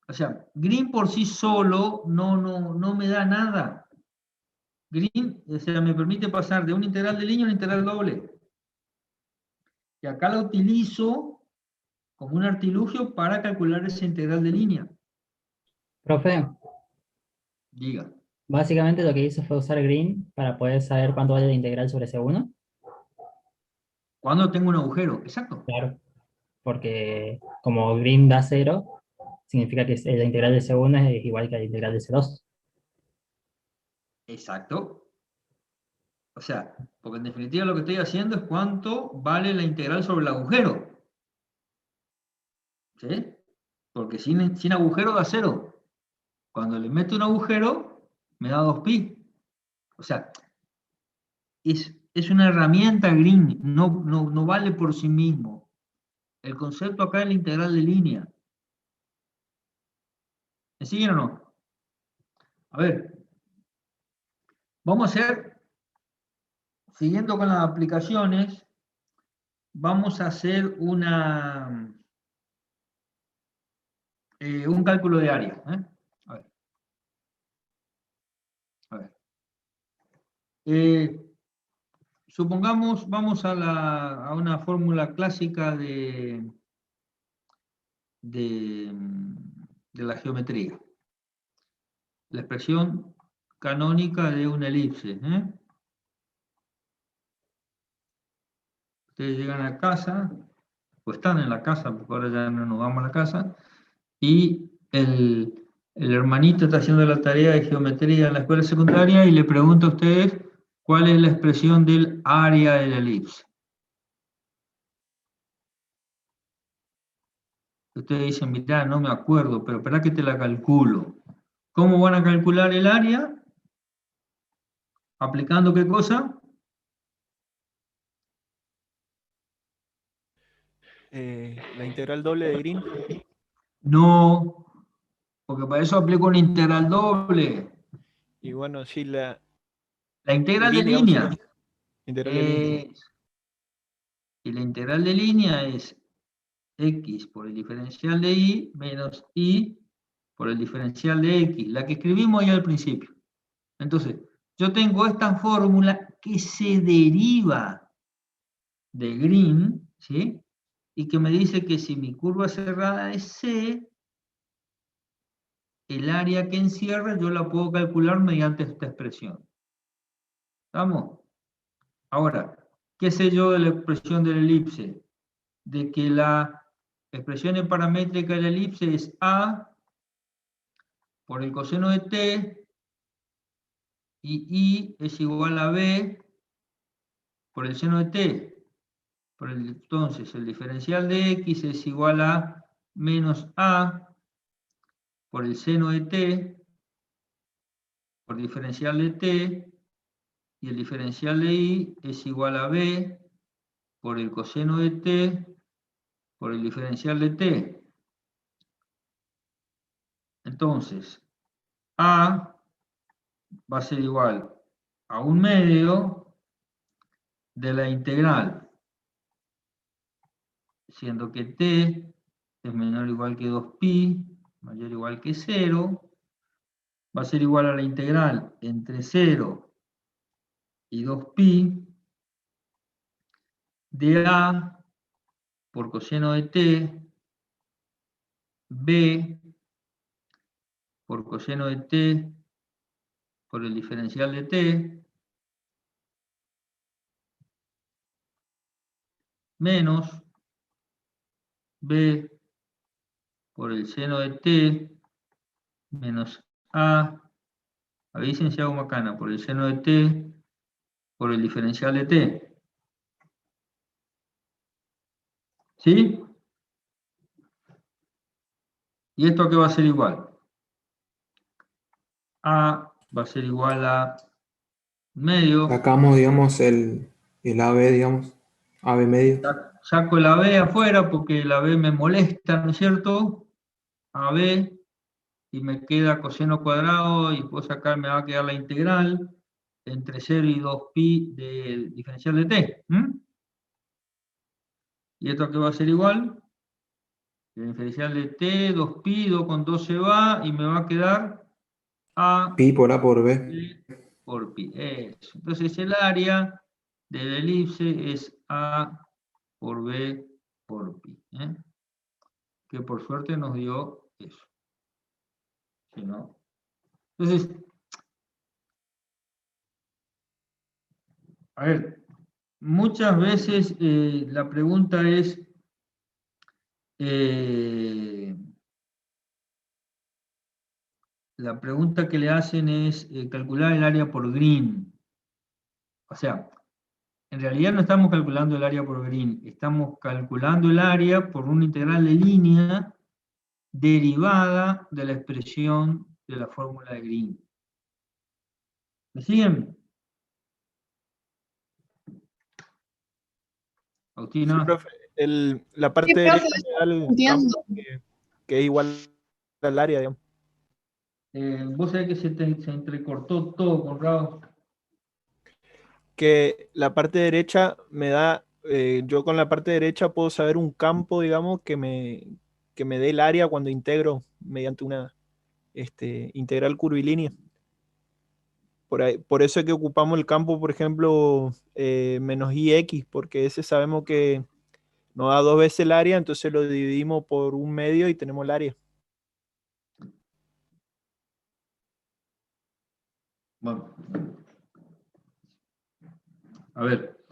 O sea, Green por sí solo no me da nada. Green, o sea, me permite pasar de una integral de línea a una integral doble. Y acá la utilizo como un artilugio para calcular esa integral de línea. Profe, Diga. básicamente lo que hizo fue usar green para poder saber cuánto vale la integral sobre C1. Cuando tengo un agujero, exacto. Claro, porque como green da 0, significa que la integral de C1 es igual que la integral de C2. Exacto. O sea, porque en definitiva lo que estoy haciendo es cuánto vale la integral sobre el agujero. ¿Sí? Porque sin agujero da 0. Cuando le meto un agujero, me da 2pi. O sea, es una herramienta Green, no vale por sí mismo. El concepto acá es la integral de línea. ¿Me siguen o no? A ver, vamos a hacer, siguiendo con las aplicaciones, vamos a hacer un cálculo de área. A ver. A ver. Supongamos, vamos a una fórmula clásica de la geometría. La expresión canónica de una elipse. Ustedes llegan a casa, o están en la casa, porque ahora ya no nos vamos a la casa, y el hermanito está haciendo la tarea de geometría en la escuela secundaria y le pregunta a ustedes cuál es la expresión del área de la elipse. Ustedes dicen, mirá, no me acuerdo, pero espera que te la calculo. ¿Cómo van a calcular el área? ¿Aplicando qué cosa? La integral doble de Green. No, porque para eso aplico una integral doble. Y bueno, sí, la La integral de Green, digamos, línea. sería integral de línea. Y la integral de línea es x por el diferencial de y menos y por el diferencial de x, la que escribimos ahí al principio. Entonces, yo tengo esta fórmula que se deriva de Green, ¿sí? Y que me dice que si mi curva cerrada es C, el área que encierra yo la puedo calcular mediante esta expresión. ¿Estamos? Ahora, ¿qué sé yo de la expresión de la elipse? De que la expresión paramétrica de la elipse es A por el coseno de t, y I es igual a B por el seno de t. Entonces, el diferencial de x es igual a menos A por el seno de t, por el diferencial de t, y el diferencial de I es igual a B por el coseno de t, por el diferencial de t. Entonces, A va a ser igual a 1/2 de la integral, siendo que t es menor o igual que 2pi, mayor o igual que 0, va a ser igual a la integral entre 0 y 2pi de A por coseno de t, B por coseno de t por el diferencial de t, menos B por el seno de t menos A, avisen si hago macana, por el seno de t por el diferencial de t. ¿Sí? ¿Y esto a qué va a ser igual? A va a ser igual a medio. Sacamos, digamos, el AB, digamos, AB medio. Saco el AB afuera porque el AB me molesta, ¿no es cierto? AB, y me queda coseno cuadrado, y puedo sacar, me va a quedar la integral entre 0 y 2pi del diferencial de t. ¿Y esto a qué va a ser igual? El diferencial de t, 2pi, 2 con 2 se va, y me va a quedar a Pi por A por B. por pi. Eso. Entonces el área de la elipse es A por B por pi. Que por suerte nos dio eso. Si no. Entonces, a ver, muchas veces la pregunta es, la pregunta que le hacen es calcular el área por Green. O sea, en realidad no estamos calculando el área por Green, estamos calculando el área por una integral de línea derivada de la expresión de la fórmula de Green. ¿Me siguen? Agustina. Sí, profe. La parte Sí, profe, derecha me da el entiendo. campo que es igual al área, digamos. Vos sabés que se entrecortó todo, Conrado. Que la parte derecha me da, yo con la parte derecha puedo saber un campo, digamos, que me dé el área cuando integro mediante una integral curvilínea. Por eso es que ocupamos el campo, por ejemplo, menos ix, porque ese sabemos que nos da 2 veces el área, entonces lo dividimos por un medio y tenemos el área. Bueno. A ver.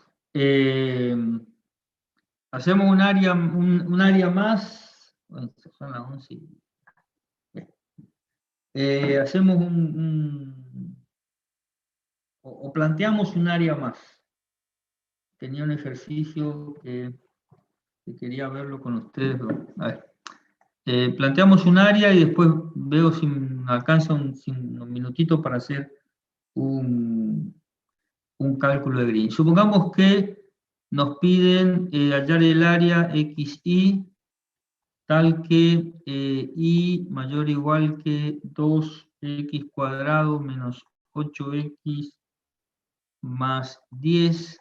Hacemos un área más. Bueno, son las 11. Hacemos o planteamos un área más. Tenía un ejercicio que quería verlo con ustedes. A ver. Planteamos un área y después veo si me alcanza un minutito para hacer un cálculo de Green. Supongamos que nos piden hallar el área xy tal que y mayor o igual que 2x cuadrado menos 8x más 10,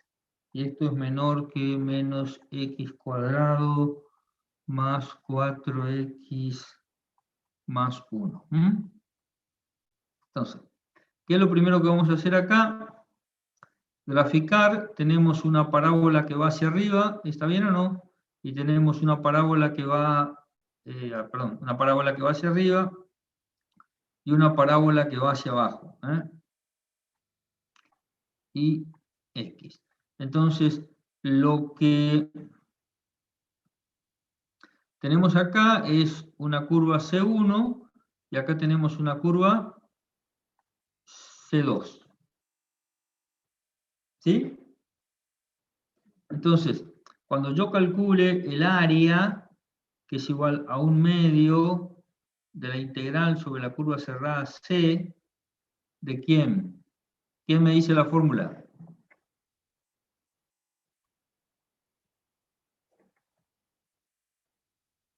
y esto es menor que menos x cuadrado más 4x más 1. Entonces, ¿qué es lo primero que vamos a hacer acá? Graficar. Tenemos una parábola que va hacia arriba, ¿está bien o no? Y tenemos una parábola que va, una parábola que va hacia arriba y una parábola que va hacia abajo. Y X. Entonces, lo que tenemos acá es una curva C1 y acá tenemos una curva C2. ¿Sí? Entonces, cuando yo calcule el área, que es igual a un medio de la integral sobre la curva cerrada C, ¿de quién? ¿Quién me dice la fórmula?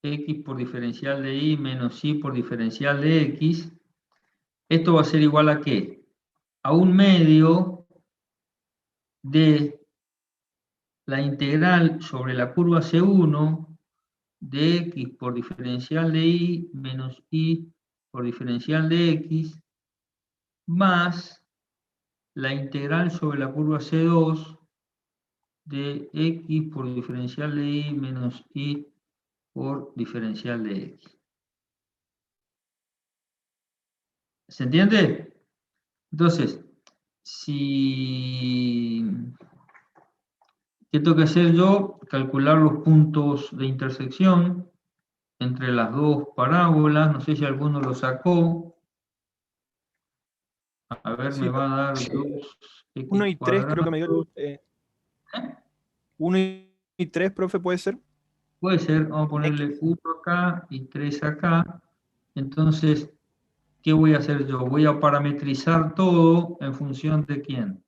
X por diferencial de Y menos Y por diferencial de X. Esto va a ser igual a ¿qué? A un medio de la integral sobre la curva C1 de X por diferencial de Y menos Y por diferencial de X más la integral sobre la curva C2 de X por diferencial de Y menos Y por diferencial de X. ¿Se entiende? Entonces, ¿qué tengo que hacer yo? Calcular los puntos de intersección entre las dos parábolas. No sé si alguno lo sacó. A ver, Sí, me va a dar 2x 1 y 3 creo que me dio. cuadrado. 1 y 3, profe, puede ser. Puede ser, vamos a ponerle X. 1 acá y 3 acá. Entonces, ¿qué voy a hacer yo? Voy a parametrizar todo en función de quién.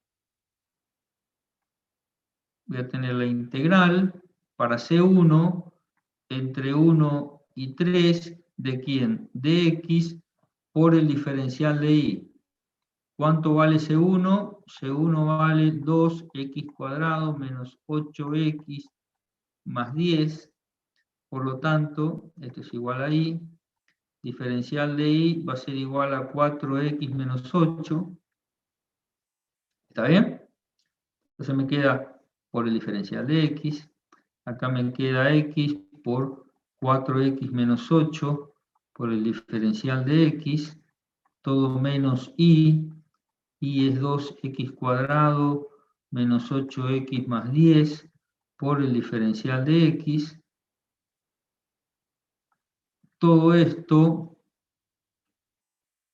Voy a tener la integral para C1 entre 1 y 3 de quién? De x por el diferencial de y. ¿Cuánto vale C1? C1 vale 2x cuadrado menos 8x más 10. Por lo tanto, esto es igual a y. Diferencial de y va a ser igual a 4x menos 8. ¿Está bien? Entonces me queda por el diferencial de x. Acá me queda x por 4x menos 8 por el diferencial de x. Todo menos y es 2x cuadrado menos 8x más 10 por el diferencial de x. Todo esto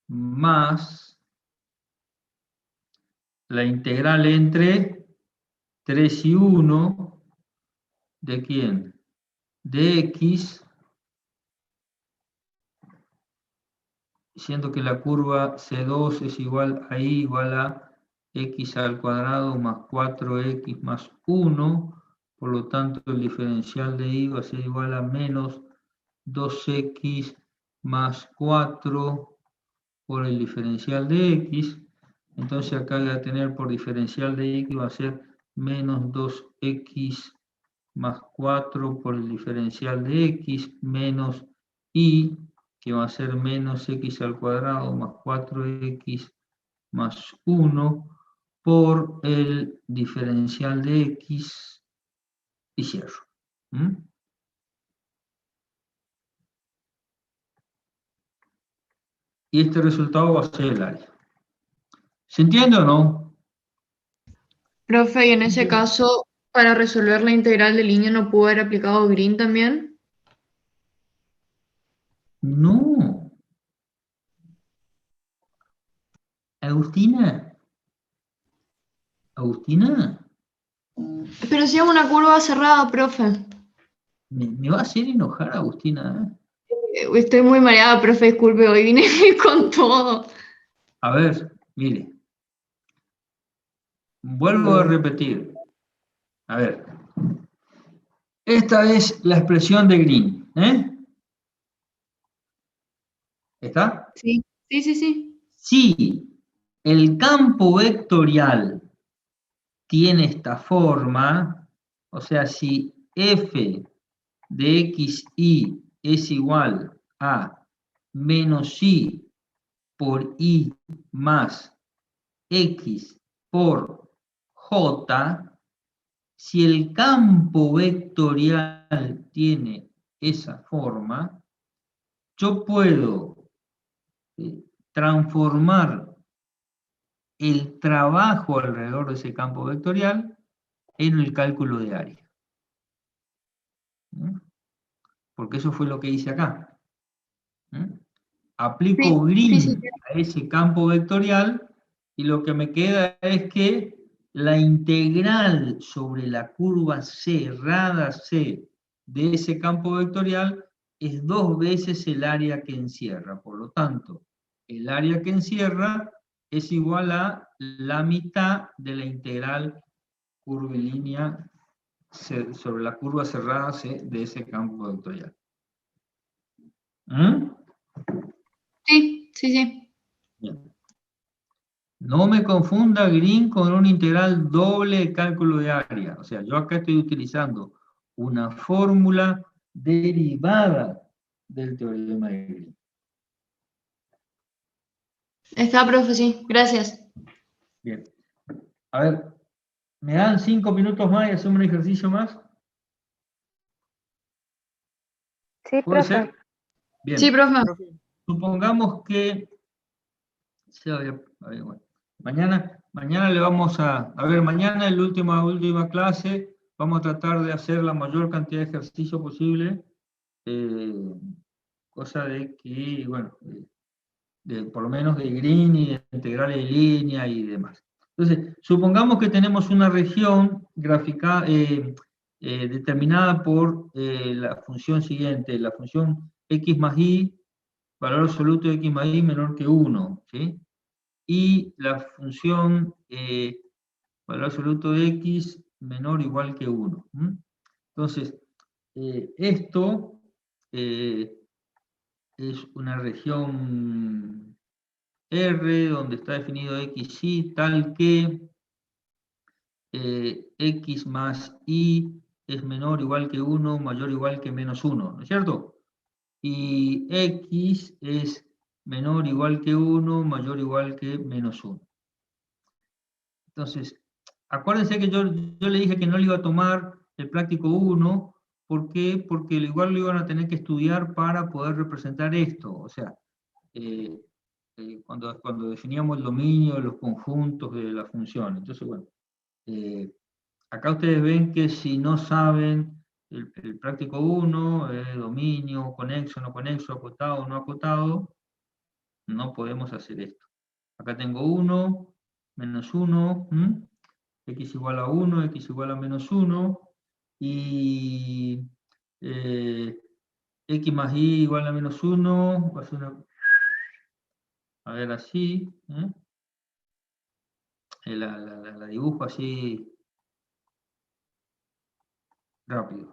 más la integral entre 3 y 1 de quién? De x, siendo que la curva C2 es igual a y igual a x al cuadrado más 4x más 1, por lo tanto el diferencial de y va a ser igual a menos 2x más 4 por el diferencial de x. Entonces acá voy a tener por diferencial de y que va a ser menos 2x más 4 por el diferencial de x menos y, que va a ser menos x al cuadrado más 4x más 1 por el diferencial de x y cierro. Y este resultado va a ser el área. ¿Se entiende o no? Profe, y en ese caso, para resolver la integral de línea, ¿no pudo haber aplicado Green también? No. Agustina. Pero si es una curva cerrada, profe. Me va a hacer enojar, Agustina. Estoy muy mareada, profe, disculpe, hoy vine con todo. A ver, mire. Vuelvo a repetir. A ver. Esta es la expresión de Green. ¿Está? Sí, sí. Si el campo vectorial tiene esta forma, o sea, si f de xy es igual a menos y por y más x por j, si el campo vectorial tiene esa forma, yo puedo transformar el trabajo alrededor de ese campo vectorial en el cálculo de área. Porque eso fue lo que hice acá. Aplico Green a ese campo vectorial y lo que me queda es que la integral sobre la curva cerrada C de ese campo vectorial es 2 veces el área que encierra. Por lo tanto, el área que encierra es igual a la mitad de la integral curvilínea sobre la curva cerrada C de ese campo vectorial. Sí. Bien. No me confunda Green con un integral doble de cálculo de área. O sea, yo acá estoy utilizando una fórmula derivada del teorema de Green. Está, profe, sí. Gracias. Bien. A ver, ¿me dan 5 minutos más y hacemos un ejercicio más? Sí, ¿Puede profe. ser? Bien. Sí, profe. Supongamos que... bueno, mañana le vamos a ver, mañana en la última clase vamos a tratar de hacer la mayor cantidad de ejercicio posible, cosa de que, bueno, por lo menos de Green y de integrales de línea y demás. Entonces, supongamos que tenemos una región gráfica determinada por la función siguiente, la función x más y valor absoluto de x más y menor que 1, ¿sí? Y la función valor absoluto de x menor o igual que 1. Entonces, esto es una región R donde está definido x y tal que x más y es menor o igual que 1, mayor o igual que menos 1, ¿no es cierto? Y x es menor o igual que 1, mayor o igual que menos 1. Entonces, acuérdense que yo le dije que no le iba a tomar el práctico 1, ¿por qué? Porque igual lo iban a tener que estudiar para poder representar esto. O sea, cuando definíamos el dominio de los conjuntos de la función. Entonces, bueno, acá ustedes ven que si no saben el práctico 1, dominio, conexo, no conexo, acotado, no acotado, no podemos hacer esto. Acá tengo 1, menos 1, x igual a 1, x igual a menos 1, y x más y igual a menos 1, va a ser una... A ver, así, la dibujo así rápido,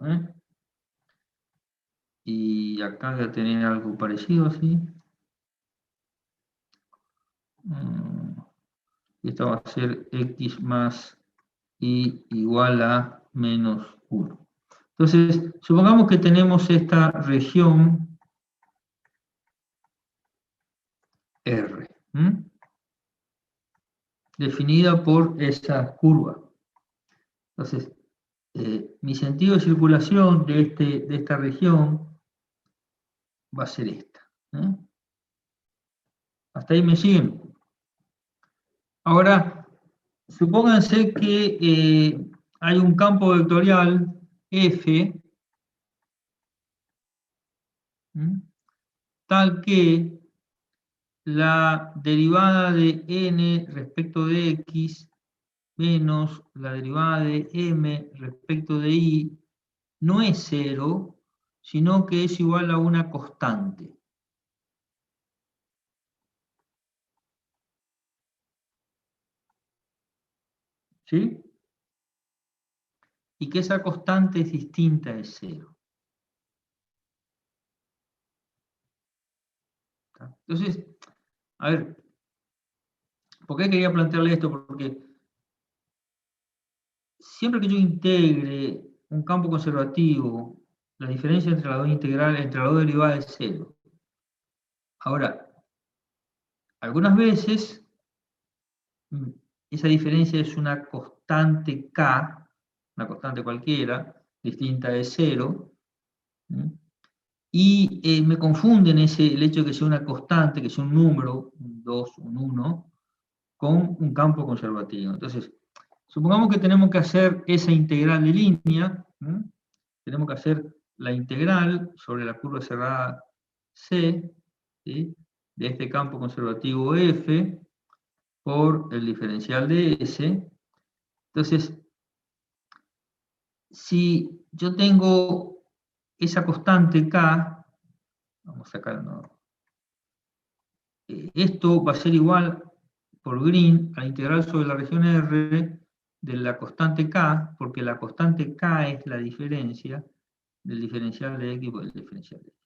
y acá voy a tener algo parecido así. Esto va a ser x más y igual a menos 1. Entonces, supongamos que tenemos esta región R, definida por esa curva. Entonces, mi sentido de circulación de esta región va a ser esta. Hasta ahí me siguen. Ahora, supónganse que hay un campo vectorial F, tal que la derivada de n respecto de x menos la derivada de m respecto de y no es 0, sino que es igual a una constante. ¿Sí? Y que esa constante es distinta de 0. Entonces, a ver, ¿por qué quería plantearle esto? Porque siempre que yo integre un campo conservativo, la diferencia entre las dos integrales, entre las dos derivadas es 0. Ahora, algunas veces esa diferencia es una constante K, una constante cualquiera, distinta de 0, y me confunden el hecho de que sea una constante, que sea un número, un 2, un 1, con un campo conservativo. Entonces, supongamos que tenemos que hacer esa integral de línea, tenemos que hacer la integral sobre la curva cerrada C, ¿sí?, de este campo conservativo F por el diferencial de S. Entonces, si yo tengo esa constante K, vamos a sacar, esto va a ser igual por Green a la integral sobre la región R de la constante K, porque la constante K es la diferencia del diferencial de X por el diferencial de X.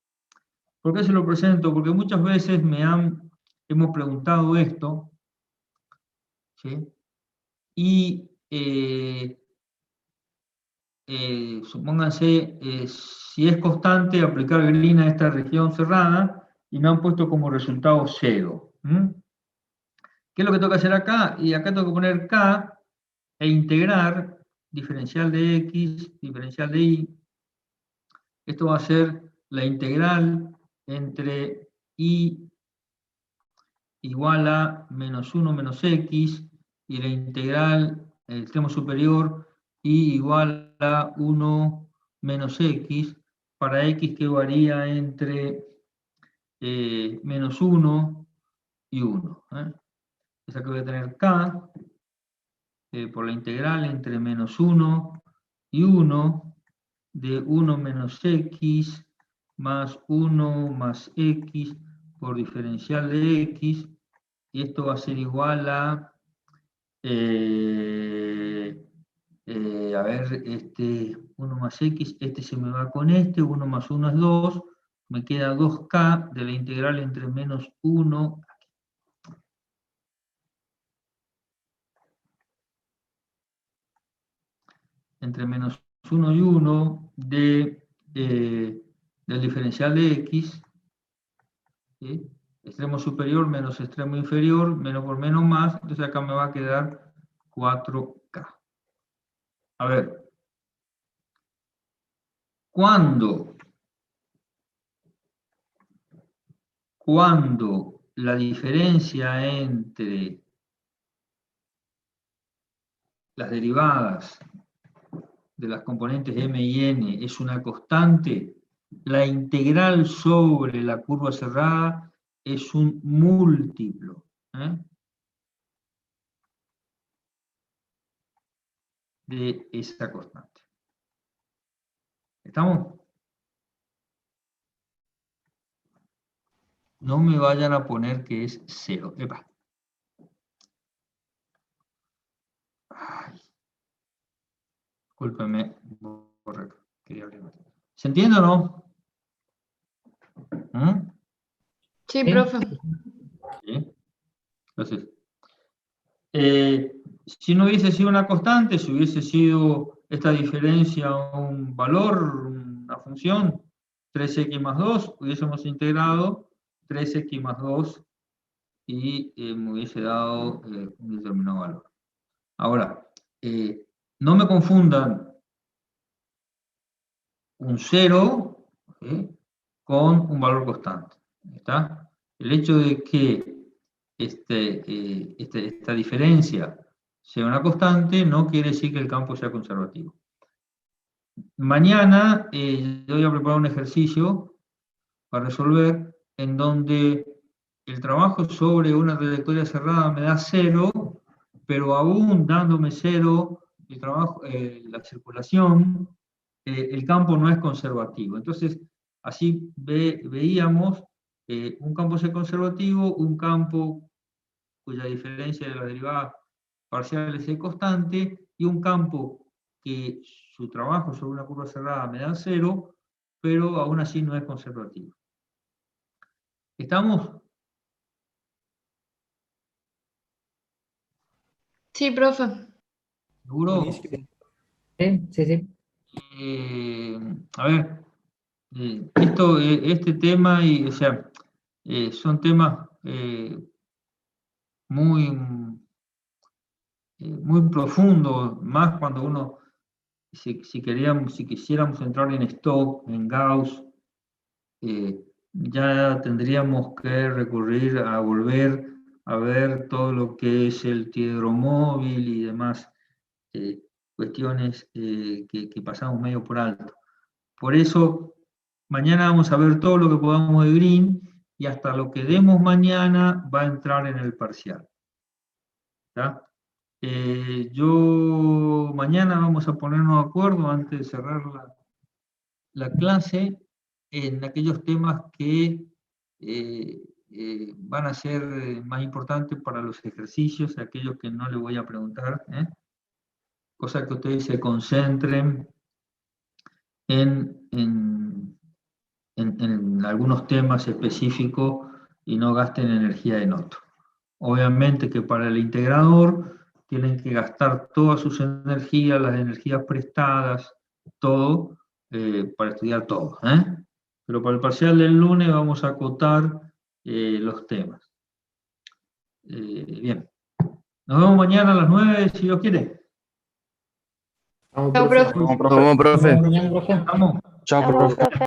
¿Por qué se lo presento? Porque muchas veces hemos preguntado esto, ¿sí? Y supónganse, si es constante, aplicar Green a esta región cerrada, y me han puesto como resultado 0. ¿Qué es lo que tengo que hacer acá? Y acá tengo que poner K e integrar diferencial de X, diferencial de Y. Esto va a ser la integral entre Y igual a menos 1 menos X, y la integral en el extremo superior Y igual a 1 menos X, para X que varía entre menos 1 y 1. O sea que voy a tener K por la integral entre menos 1 y 1 de 1 menos X más 1 más X por diferencial de x, y esto va a ser igual a, a ver, 1 más x, este se me va con este, 1 más 1 es 2, me queda 2k de la integral entre menos 1, entre menos 1 y 1 del diferencial de x, ¿sí? Extremo superior menos extremo inferior, menos por menos más, entonces acá me va a quedar 4k. A ver, cuando la diferencia entre las derivadas de las componentes m y n es una constante, la integral sobre la curva cerrada es un múltiplo, de esa constante. ¿Estamos? No me vayan a poner que es 0. Epa. Ay. Discúlpenme. Quería abrir. ¿Se entiende o no? Sí, Sí. profe. ¿Sí? Entonces, si no hubiese sido una constante, si hubiese sido esta diferencia un valor, una función, 3x más 2, hubiésemos integrado 3x más 2 y me hubiese dado un determinado valor. Ahora, no me confundan un 0 con un valor constante. ¿Está? El hecho de que esta diferencia sea una constante no quiere decir que el campo sea conservativo. Mañana yo voy a preparar un ejercicio para resolver en donde el trabajo sobre una trayectoria cerrada me da 0, pero aún dándome 0, el trabajo, la circulación, el campo no es conservativo. Entonces, así veíamos un campo ser conservativo, un campo cuya diferencia de las derivadas parciales es constante, y un campo que su trabajo sobre una curva cerrada me da 0, pero aún así no es conservativo. ¿Estamos? Sí, profe. ¿Seguro? Buenísimo. Sí, sí, sí. A ver, este tema, o sea, son temas muy, muy profundos, más cuando uno, si quisiéramos entrar en Stokes, en Gauss, ya tendríamos que recurrir a volver a ver todo lo que es el hidromóvil y demás cuestiones que pasamos medio por alto. Por eso, mañana vamos a ver todo lo que podamos de Green, y hasta lo que demos mañana va a entrar en el parcial. ¿Está? Mañana vamos a ponernos de acuerdo antes de cerrar la clase en aquellos temas que van a ser más importantes para los ejercicios, aquellos que no les voy a preguntar, cosa que ustedes se concentren en algunos temas específicos y no gasten energía en otros. Obviamente que para el integrador tienen que gastar todas sus energías, las energías prestadas, todo, para estudiar todo. Pero para el parcial del lunes vamos a acotar los temas. Bien. Nos vemos mañana a las 9, si Dios quiere. Chao, profe. Nos vemos, profe. Mañana, profe. ¿Estamos? Chao, profe.